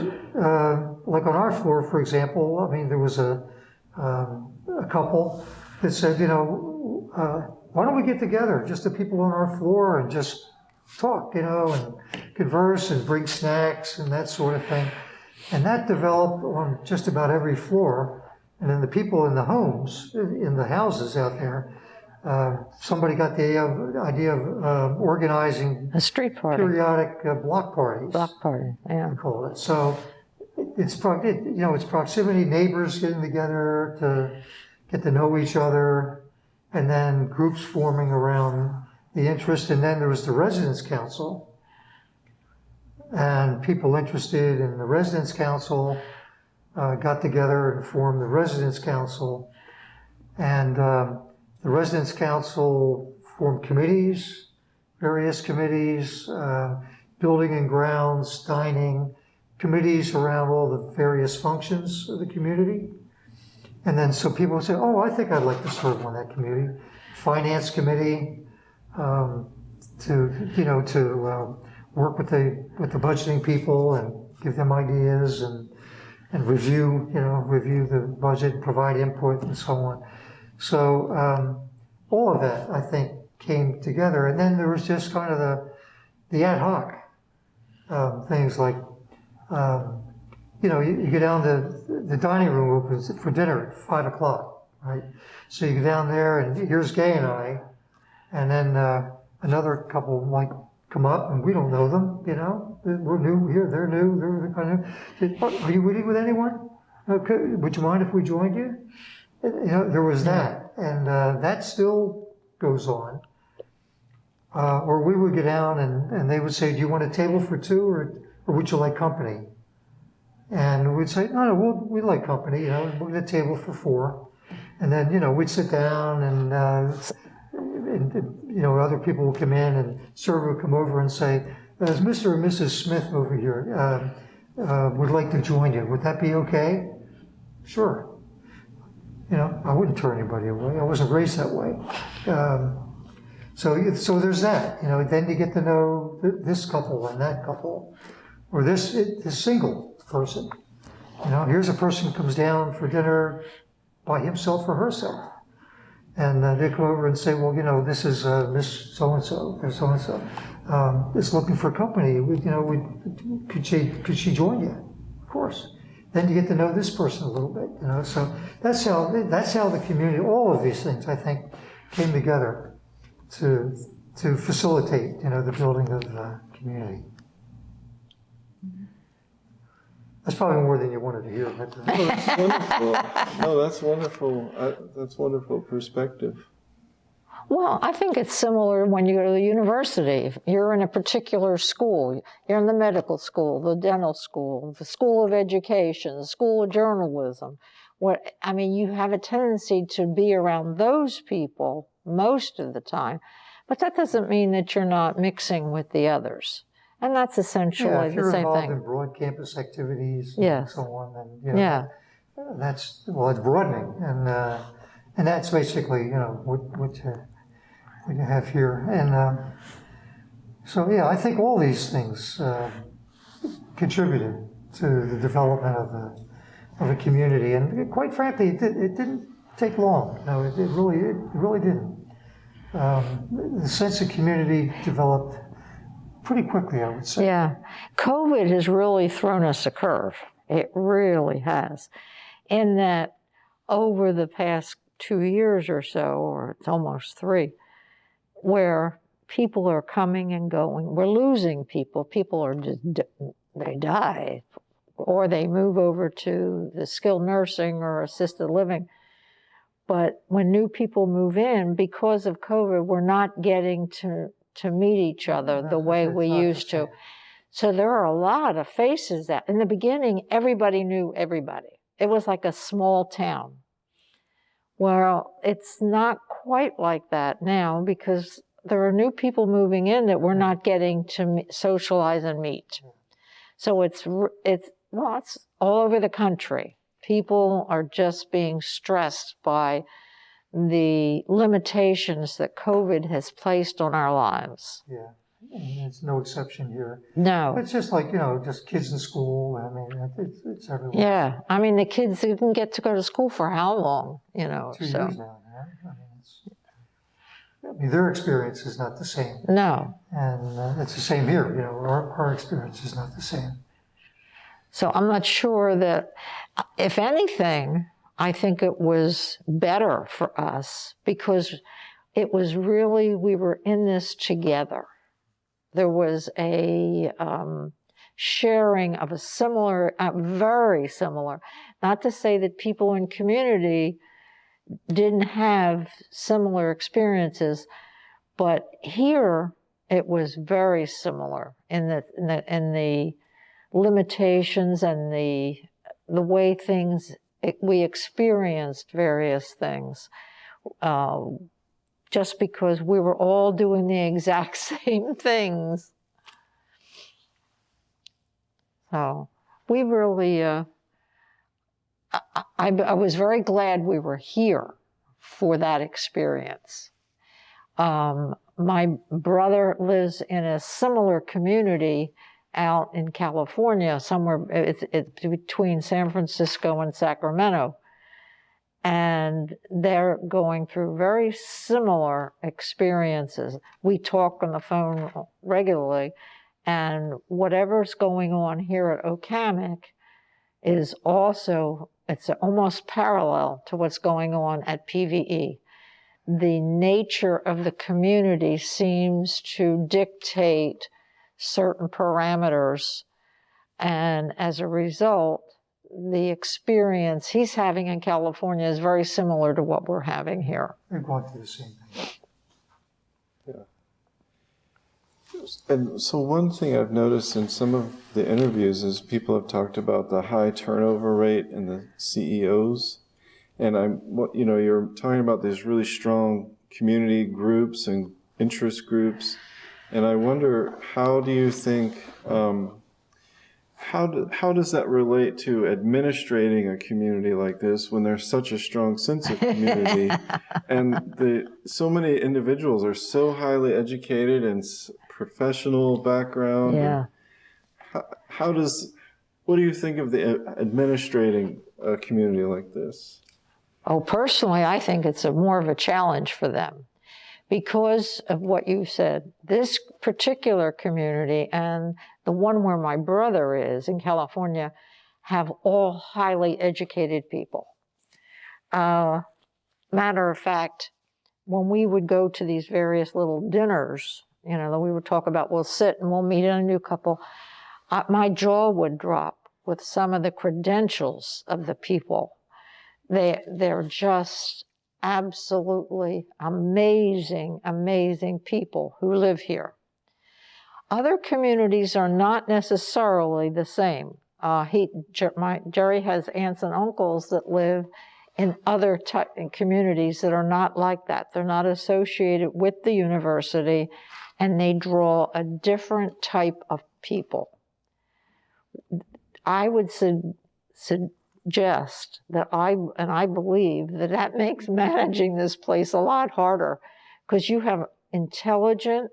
like on our floor, for example, I mean, there was a couple that said, why don't we get together, just the people on our floor, and just talk, and converse and bring snacks and that sort of thing. And that developed on just about every floor. And then the people in the homes, in the houses out there, somebody got the idea of organizing
A street party.
periodic block parties.
Block party, yeah.
We call it. So it's proximity, neighbors getting together to get to know each other, and then groups forming around the interest. And then there was the residence council, and people interested in the residence council got together and formed the residence council. And the residence council formed committees, various committees, building and grounds, dining, committees around all the various functions of the community. And then so people would say, oh, I think I'd like to serve on that committee. Finance committee, to work with the budgeting people and give them ideas and review the budget, provide input and so on. So all of that, I think, came together. And then there was just kind of the ad hoc things like, you go down the dining room opens for dinner at 5 o'clock, right? So you go down there, and here's Gaye and I, and then another couple might come up, and we don't know them, we're new here, they're new, they're kind of, are you eating with anyone? Okay, would you mind if we joined you? There was that, and that still goes on. Or we would go down, and they would say, do you want a table for two, or would you like company? And we'd say, no, we like company, we'll get a table for four. And then, we'd sit down, and other people would come in, and server would come over and say, "Is Mr. and Mrs. Smith over here would like to join you. Would that be okay?" Sure. I wouldn't turn anybody away. I wasn't raised that way. So there's that. Then you get to know this couple and that couple, or this single person. Here's a person who comes down for dinner by himself or herself. And they come over and say, well, this is Miss So-and-so, or so-and-so, is looking for company. Could she join you? Of course. Then you get to know this person a little bit, So that's how the community, all of these things, I think, came together to facilitate, the building of the community. That's probably more than you wanted to hear. But,
Oh, that's wonderful. No, that's wonderful. That's wonderful perspective.
Well, I think it's similar when you go to the university. If you're in a particular school, you're in the medical school, the dental school, the school of education, the school of journalism. You have a tendency to be around those people most of the time, but that doesn't mean that you're not mixing with the others. And that's essentially the same thing.
If you're involved in broad campus activities and so on, then that's it's broadening, and that's basically what you have here. And I think all these things contributed to the development of a community, and quite frankly, it didn't take long. No, it really didn't. The sense of community developed pretty quickly, I would say.
Yeah. COVID has really thrown us a curve. It really has. In that over the past 2 years or so, or it's almost 3, where people are coming and going. We're losing people. People are just, they die or they move over to the skilled nursing or assisted living. But when new people move in, because of COVID, we're not getting to meet each other the way we used to. So there are a lot of faces that, in the beginning, everybody knew everybody. It was like a small town. Well, it's not quite like that now because there are new people moving in that we're not getting to socialize and meet. So it's all over the country. People are just being stressed by the limitations that COVID has placed on our lives.
Yeah, and it's no exception here.
No.
It's just like, just kids in school. I mean, it's everywhere.
Yeah, I mean, the kids didn't get to go to school for how long,
2 years now. Yeah? I mean, their experience is not the same.
No.
And it's the same here. Our experience is not the same.
So I'm not sure that, if anything, I think it was better for us because it was really, we were in this together. There was a sharing of a similar, very similar, not to say that people in community didn't have similar experiences, but here it was very similar in the limitations and the way we experienced various things, just because we were all doing the exact same things. So we really, I was very glad we were here for that experience. My brother lives in a similar community out in California, somewhere it's between San Francisco and Sacramento. And they're going through very similar experiences. We talk on the phone regularly, and whatever's going on here at OHOP is also, it's almost parallel to what's going on at PVE. The nature of the community seems to dictate certain parameters, and as a result, the experience he's having in California is very similar to what we're having here.
We're going through the same thing.
Yeah. And so one thing I've noticed in some of the interviews is people have talked about the high turnover rate in the CEOs. And you're talking about these really strong community groups and interest groups. And I wonder, how do you think, how does that relate to administrating a community like this when there's such a strong sense of community and so many individuals are so highly educated and professional background?
Yeah.
What do you think of the administrating a community like this?
Oh, personally, I think it's more of a challenge for them because of what you said. This particular community and the one where my brother is in California have all highly educated people. Matter of fact, when we would go to these various little dinners, we would talk about, we'll sit and we'll meet a new couple. My jaw would drop with some of the credentials of the people. They're just absolutely amazing, amazing people who live here. Other communities are not necessarily the same. Jerry has aunts and uncles that live in other communities that are not like that. They're not associated with the university, and they draw a different type of people. I would suggest that I believe that makes managing this place a lot harder because you have intelligent,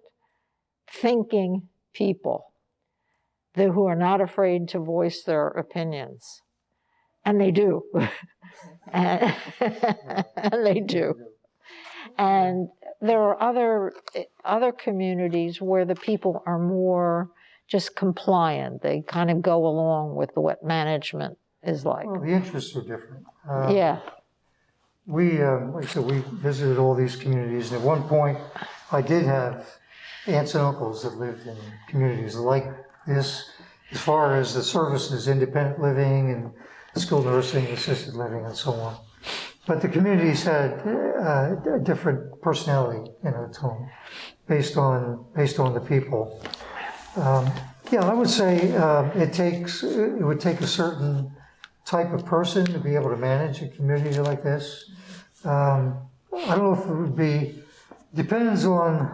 thinking people who are not afraid to voice their opinions. And they do. and they do. And there are other communities where the people are more just compliant. They kind of go along with what management is like.
Well, the interests are different.
Yeah.
Like I said, we visited all these communities, and at one point, I did have aunts and uncles that lived in communities like this, as far as the services, independent living and skilled nursing, assisted living, and so on. But the communities had a different personality, to them, based on the people. Yeah, I would say it would take a certain type of person to be able to manage a community like this. I don't know if it would be, depends on,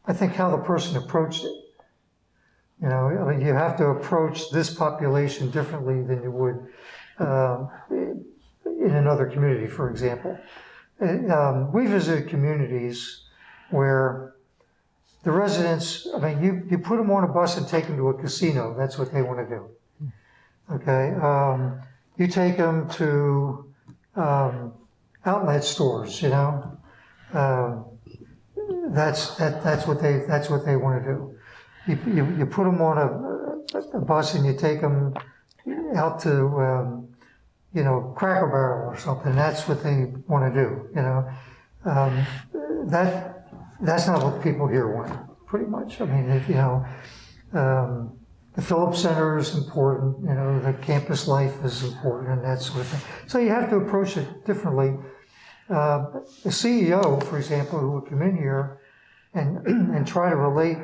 I think, how the person approached it. I mean, you have to approach this population differently than you would in another community, for example. We visited communities where the residents, I mean, you put them on a bus and take them to a casino. That's what they want to do. Okay. You take them to outlet stores. That's what they want to do. You put them on a bus and you take them out to Cracker Barrel or something. That's what they want to do. That's not what people here want, pretty much. I mean, the Phillips Center is important. The campus life is important, and that sort of thing. So you have to approach it differently. The CEO, for example, who would come in here and try to relate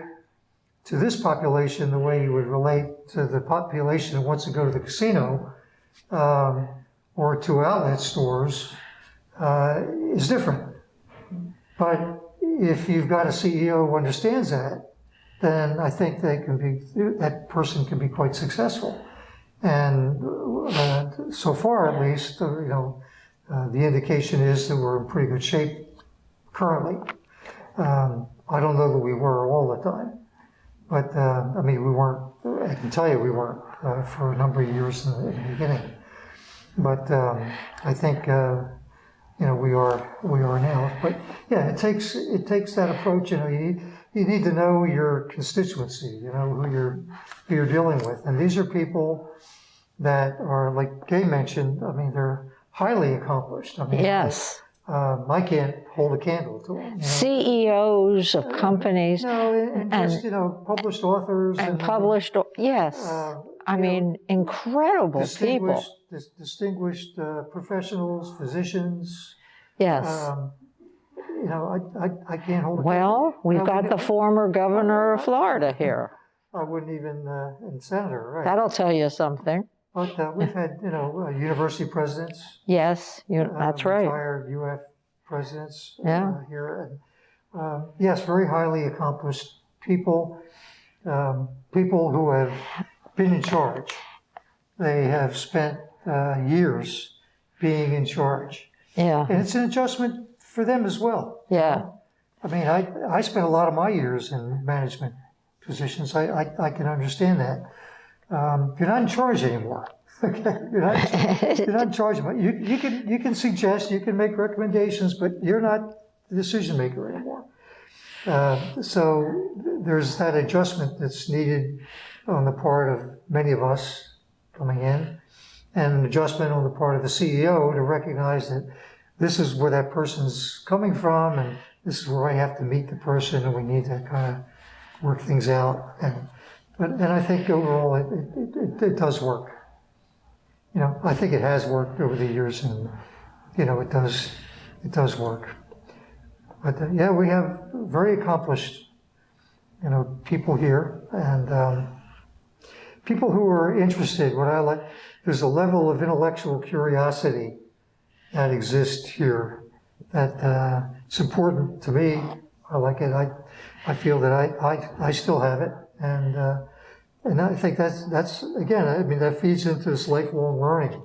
to this population the way you would relate to the population who wants to go to the casino or to outlet stores is different. But if you've got a CEO who understands that, then I think that person can be quite successful. And so far, at least, the indication is that we're in pretty good shape currently. I don't know that we were all the time, but I mean, we weren't. I can tell you we weren't for a number of years in the beginning. But I think we are now. But yeah, it takes that approach. You need to know your constituency. Who you're dealing with, and these are people that are, like Gaye mentioned. I mean, they're highly accomplished. I mean,
Yes.
I can't hold a candle to them.
CEOs of companies
and just published authors
and published, yes. I mean, incredible people.
Distinguished professionals, physicians.
Yes.
I can't hold a candle.
Well, we've got the former governor of Florida here.
I wouldn't even, and senator, right?
That'll tell you something.
But we've had, university presidents.
Yes, that's right.
Retired UF presidents here. And, yes, very highly accomplished people, people who have been in charge. They have spent years being in charge.
Yeah.
And it's an adjustment for them as well.
Yeah.
I mean, I spent a lot of my years in management positions. I can understand that. You're not in charge anymore. Okay, you're not in charge. You can suggest, you can make recommendations, but you're not the decision maker anymore. So there's that adjustment that's needed on the part of many of us coming in, and an adjustment on the part of the CEO to recognize that this is where that person's coming from, and this is where I have to meet the person, and we need to kind of work things out. And I think overall it does work. I think it has worked over the years, and it does work. But yeah, we have very accomplished people here, and people who are interested. There's a level of intellectual curiosity that exists here that it's important to me. I like it. I feel that I still have it, and I think that's again. I mean, that feeds into this lifelong learning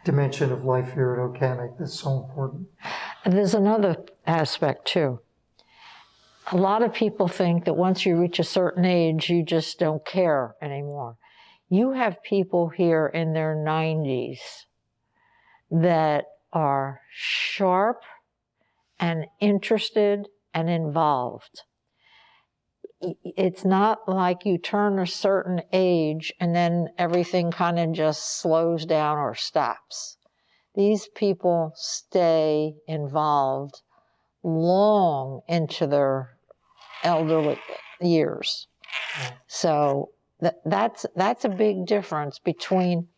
dimension of life here at OCAMIC that's so important.
And there's another aspect too. A lot of people think that once you reach a certain age, you just don't care anymore. You have people here in their 90s that are sharp and interested and involved. It's not like you turn a certain age and then everything kind of just slows down or stops. These people stay involved long into their elderly years. So that's a big difference between.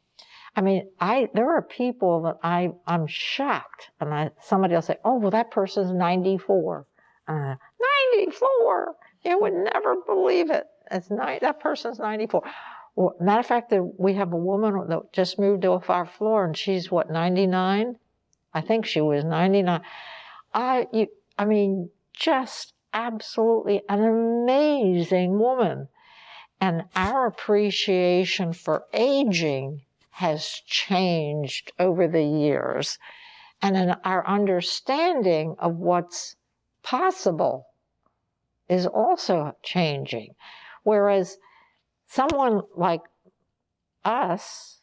I mean, there are people that I'm shocked, and somebody will say, "Oh, well, that person's 94." 94. You would never believe it. That person's 94. Well, matter of fact, we have a woman that just moved off our floor, and she's what, 99? I think she was 99. I mean, just absolutely an amazing woman. And our appreciation for aging has changed over the years. And in our understanding of what's possible is also changing. Whereas someone like us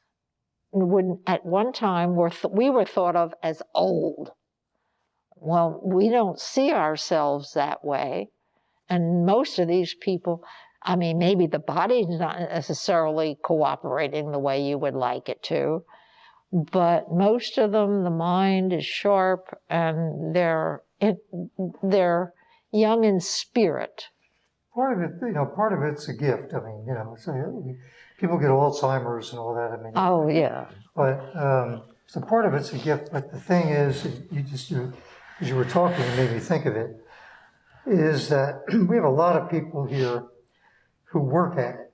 would, at one time, we were thought of as old. Well, we don't see ourselves that way. And most of these people, I mean, maybe the body's not necessarily cooperating the way you would like it to, but most of them, the mind is sharp and they're young in spirit.
Part of it's a gift. I mean, so people get Alzheimer's and all that. I mean,
Oh, yeah.
but so part of it's a gift. But the thing is, as you were talking, it made me think of it, is that we have a lot of people here who work at it.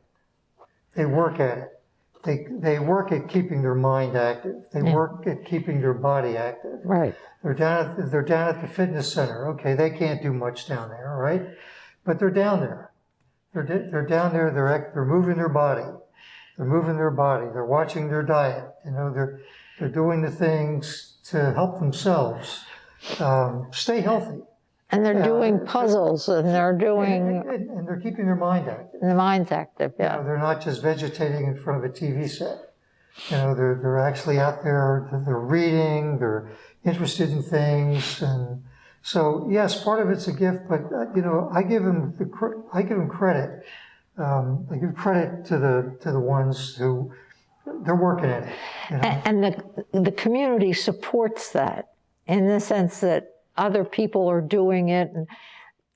They work at it. They work at keeping their mind active. They work at keeping their body active.
Right.
They're down at the fitness center. Okay, they can't do much down there, right? But they're down there. They're down there. They're moving their body. They're moving their body. They're watching their diet. They're doing the things to help themselves stay healthy.
And they're doing puzzles, and they're doing...
And they're keeping their mind active.
The mind's active, yeah.
They're not just vegetating in front of a TV set. They're actually out there, they're reading, they're interested in things. And so, yes, part of it's a gift, but, I give them credit. I give credit to the ones who, they're working at it.
And the community supports that in the sense that other people are doing it. And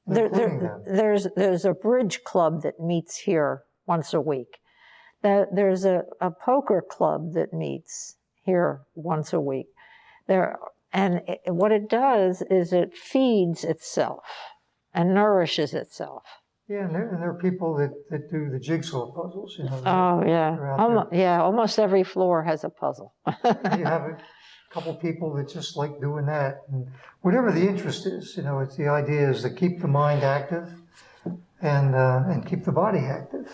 there's a bridge club that meets here once a week. There's a poker club that meets here once a week. What it does is it feeds itself and nourishes itself.
Yeah, and there are people that do the jigsaw puzzles.
Oh, yeah. Almost every floor has a puzzle.
You have a couple people that just like doing that. And whatever the interest is, it's the idea is to keep the mind active and keep the body active.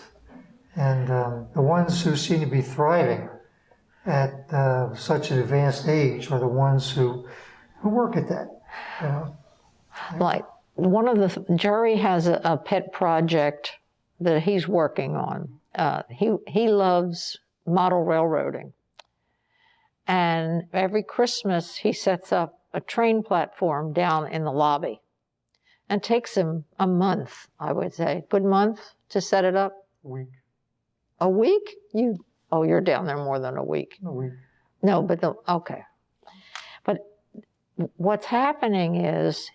And the ones who seem to be thriving at such an advanced age are the ones who work at that.
Like Jerry has a pet project that he's working on. He loves model railroading. And every Christmas, he sets up a train platform down in the lobby. And it takes him a month, I would say. Good month to set it up?
A week.
A week? You're down there more than a week.
A week.
No, but okay. But what's happening is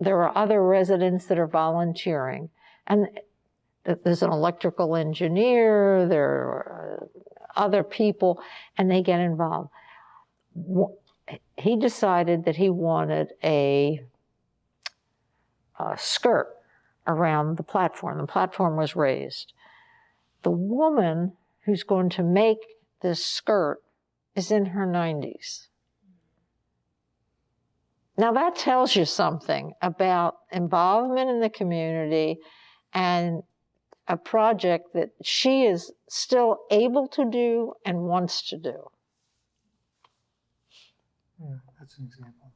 there are other residents that are volunteering. And there's an electrical engineer, there are other people, and they get involved. He decided that he wanted a skirt around the platform. The platform was raised. The woman who's going to make this skirt is in her 90s. Now that tells you something about involvement in the community and a project that she is still able to do and wants to do.
Yeah, that's an example.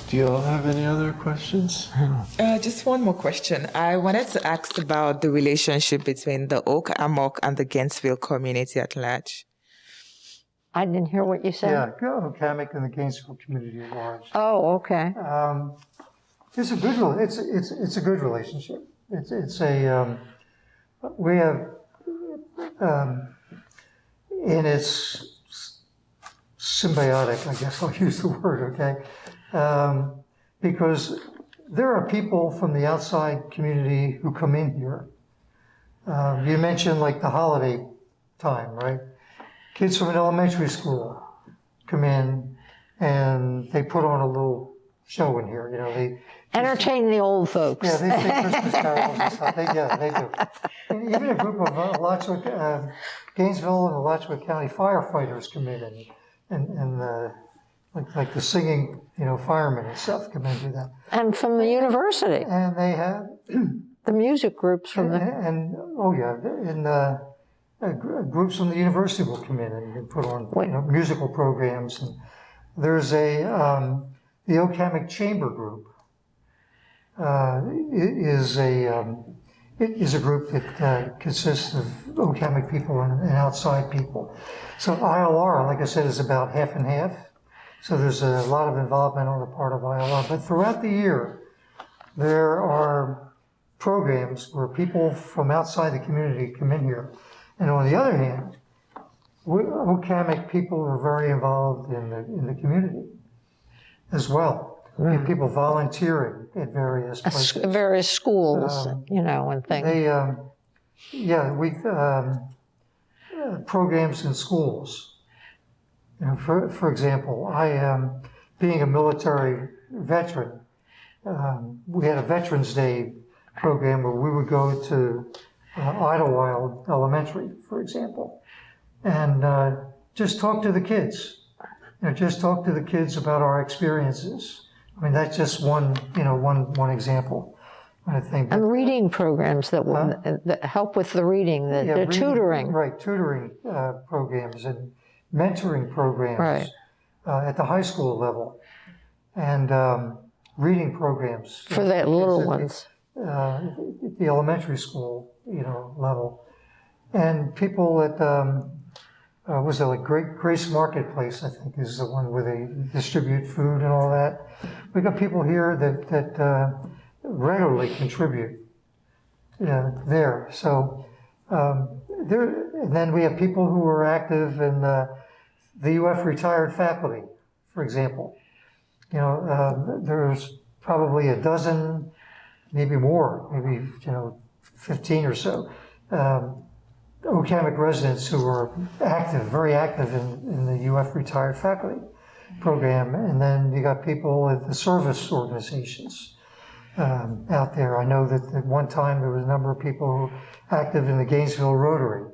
Do you all have any other questions?
Just one more question. I wanted to ask about the relationship between the Hammock and the Gainesville community at large.
I didn't hear what you said.
Yeah, Hammock and the Gainesville community at large.
Oh, okay.
It's a good relationship. We have and it's symbiotic, I guess I'll use the word, okay? because there are people from the outside community who come in here. You mentioned like the holiday time, right? Kids from an elementary school come in and they put on a little show in here. You know, they
Entertain the old folks.
yeah, they sing Christmas carols and stuff. They do. And even a group of Gainesville and Alachua County firefighters come in and like the singing, you know, firemen and stuff come in and do that.
And from the university,
And they have
the music groups from the.
Groups from the university will come in and put on musical programs. And there's the OHOP Chamber Group is a group that consists of OHOP people and outside people. So ILR, like I said, is about half and half. So there's a lot of involvement on the part of ILR. But throughout the year, there are programs where people from outside the community come in here. And on the other hand, OHOP people are very involved in the community as well. We have people volunteering at various places.
Various schools, you know, and things.
Programs in schools. You know, for example, being a military veteran, we had a Veterans Day program where we would go to Idlewild Elementary, for example, and just talk to the kids. You know, just talk to the kids about our experiences. I mean, that's just one example. I think.
And reading programs that help with the reading, the tutoring.
Right, tutoring programs and mentoring programs at the high school level, and reading programs
For the little ones.
At the elementary school, you know, level, and people at was it like Grace Marketplace? I think is the one where they distribute food and all that. We got people here that regularly contribute there. So and then we have people who are active in the UF retired faculty, for example. You know, there's probably a dozen. Maybe more, maybe 15 or so, OHOP residents who are active, very active in the UF retired faculty program. And then you got people at the service organizations out there. I know that at one time there was a number of people who were active in the Gainesville Rotary,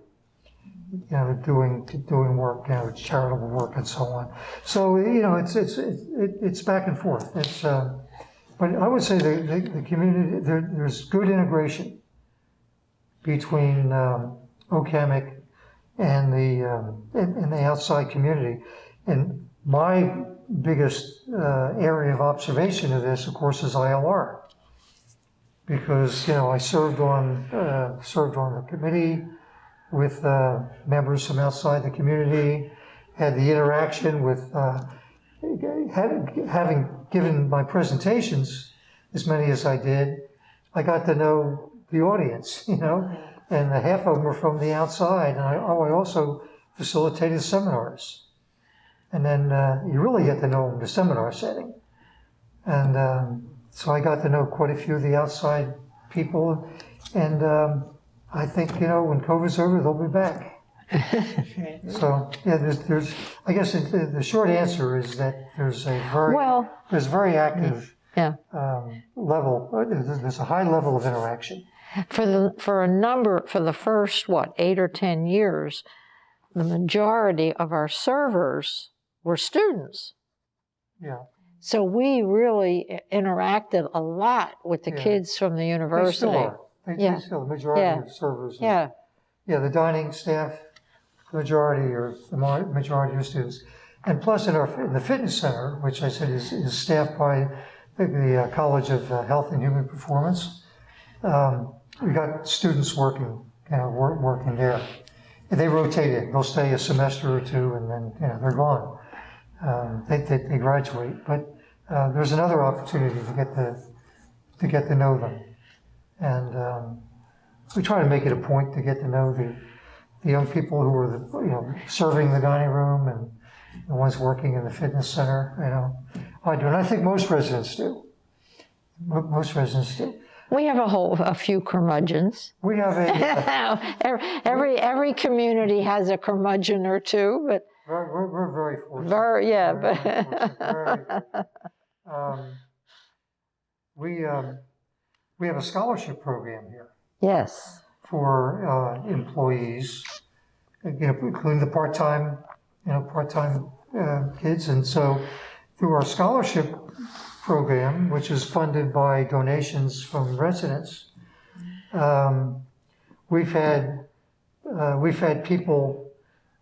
you know, doing work, you know, charitable work and so on. So, you know, it's back and forth. It's but I would say the community, there's good integration between OHOP and the outside community. And my biggest area of observation of this, of course, is ILR, because you know I served on the committee with members from outside the community, had the interaction with. Having given my presentations, as many as I did, I got to know the audience, you know, and half of them were from the outside. And I also facilitated seminars. And then you really get to know them in the seminar setting. And so I got to know quite a few of the outside people. And I think, you know, when COVID's over, they'll be back. So yeah, there's. I guess the short answer is that there's very active level. There's a high level of interaction.
For the first 8 or 10 years, the majority of our servers were students.
Yeah.
So we really interacted a lot with the kids from the university.
They still are. The majority of servers. Yeah, the dining staff. The majority are students, and plus in the fitness center, which I said is staffed by the College of Health and Human Performance. We got students working there. And they rotate in. They'll stay a semester or two, and then they're gone. They graduate, but there's another opportunity to get to know them, and we try to make it a point to get to know the young people who are serving the dining room and the ones working in the fitness center. You know, I do, and I think most residents do. Most residents do.
We have a few curmudgeons.
We have a,
Every community has a curmudgeon or two, but
we're very fortunate.
yeah,
Very,
but
very fortunate. We have a scholarship program here
yes,
for employees, including the part-time kids, and so through our scholarship program, which is funded by donations from residents, we've had people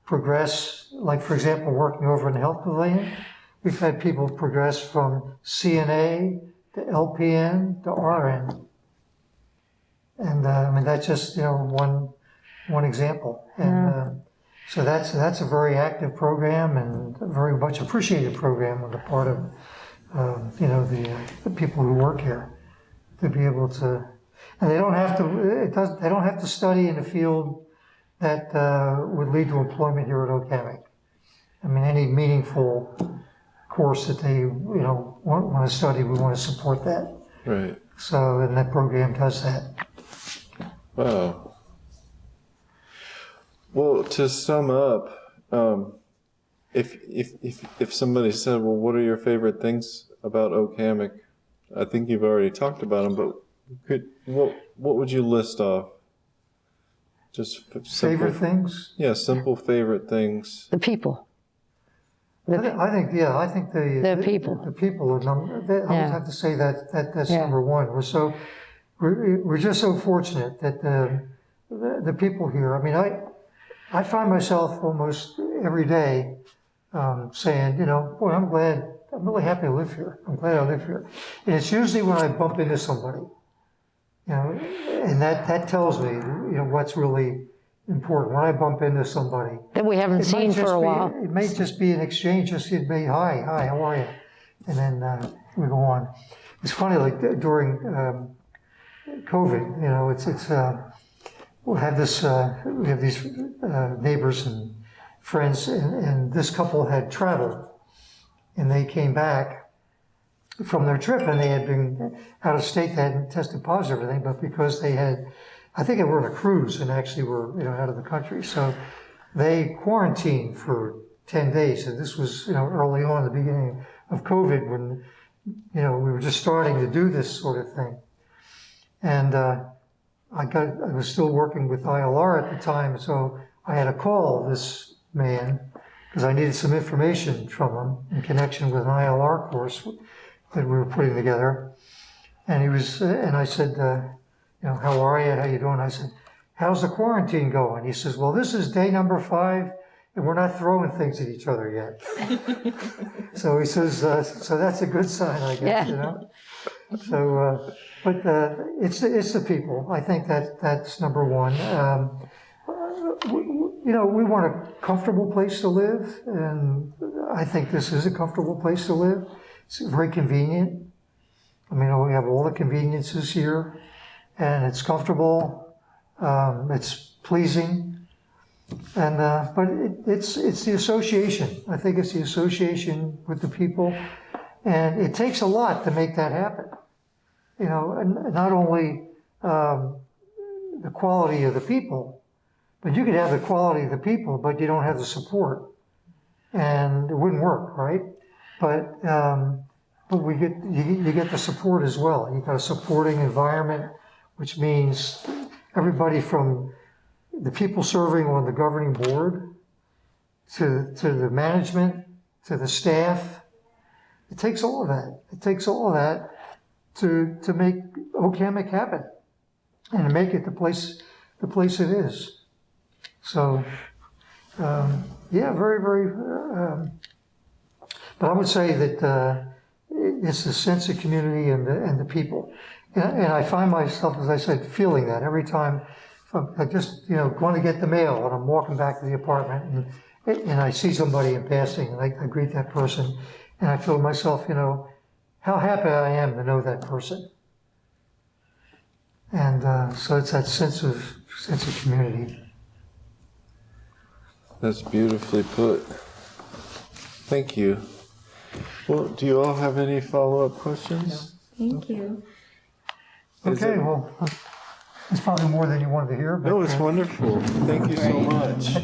progress. Like, for example, working over in the health pavilion, we've had people progress from CNA to LPN to RN, and I mean that's just one example, and so that's a very active program and a very much appreciated program on the part of the people who work here, to be able to, and they don't have to study in a field that would lead to employment here at OCAMIC. I mean, any meaningful course that they want to study, we want to support that.
Right.
So, and that program does that.
Wow. Well, to sum up, if somebody said, well, what are your favorite things about OCAMIC? I think you've already talked about them, but what would you list off? Just simple,
Favorite things?
Yeah, simple favorite things.
the people.
I think the
people.
The people are I always have to say that's number one. We're just so fortunate that the people here. I mean, I find myself almost every day saying, boy, I'm really happy to live here. I'm glad I live here. And it's usually when I bump into somebody, and that tells me, what's really important. When I bump into somebody
That we haven't seen for a while.
It may just be an exchange, just it may, hi, how are you? And then we go on. It's funny, like during COVID, we have these neighbors and friends, and this couple had traveled, and they came back from their trip, and they had been out of state. They hadn't tested positive or anything, but because they had, I think they were on a cruise and actually were out of the country, so they quarantined for 10 days. And this was early on, the beginning of COVID, when we were just starting to do this sort of thing. And I was still working with ILR at the time, so I had to call this man because I needed some information from him in connection with an ILR course that we were putting together. And I said, how are you? How you doing? I said, how's the quarantine going? He says, well, this is day number 5, and we're not throwing things at each other yet. So he says, so that's a good sign, I guess, So, but it's the people. I think that's number one. We want a comfortable place to live, and I think this is a comfortable place to live. It's very convenient. I mean, we have all the conveniences here, and it's comfortable. It's pleasing, and but it's the association. I think it's the association with the people, and it takes a lot to make that happen. And not only the quality of the people, but you could have the quality of the people, but you don't have the support, and it wouldn't work, right? But you get the support as well. You've got a supporting environment, which means everybody from the people serving on the governing board to the management to the staff. It takes all of that. It takes all of that to make OCAMIC happen and to make it the place it is. So, very, very. But I would say that it's the sense of community and the people, and I find myself, as I said, feeling that every time. I just going to get the mail, and I'm walking back to the apartment, and I see somebody in passing, and I greet that person, and I feel to myself, how happy I am to know that person. And so it's that sense of community.
That's beautifully put. Thank you. Well, do you all have any follow-up questions?
Thank you.
Is
Okay,
it-
well, it's probably more than you wanted to hear, but
No, it's wonderful. Thank you so much.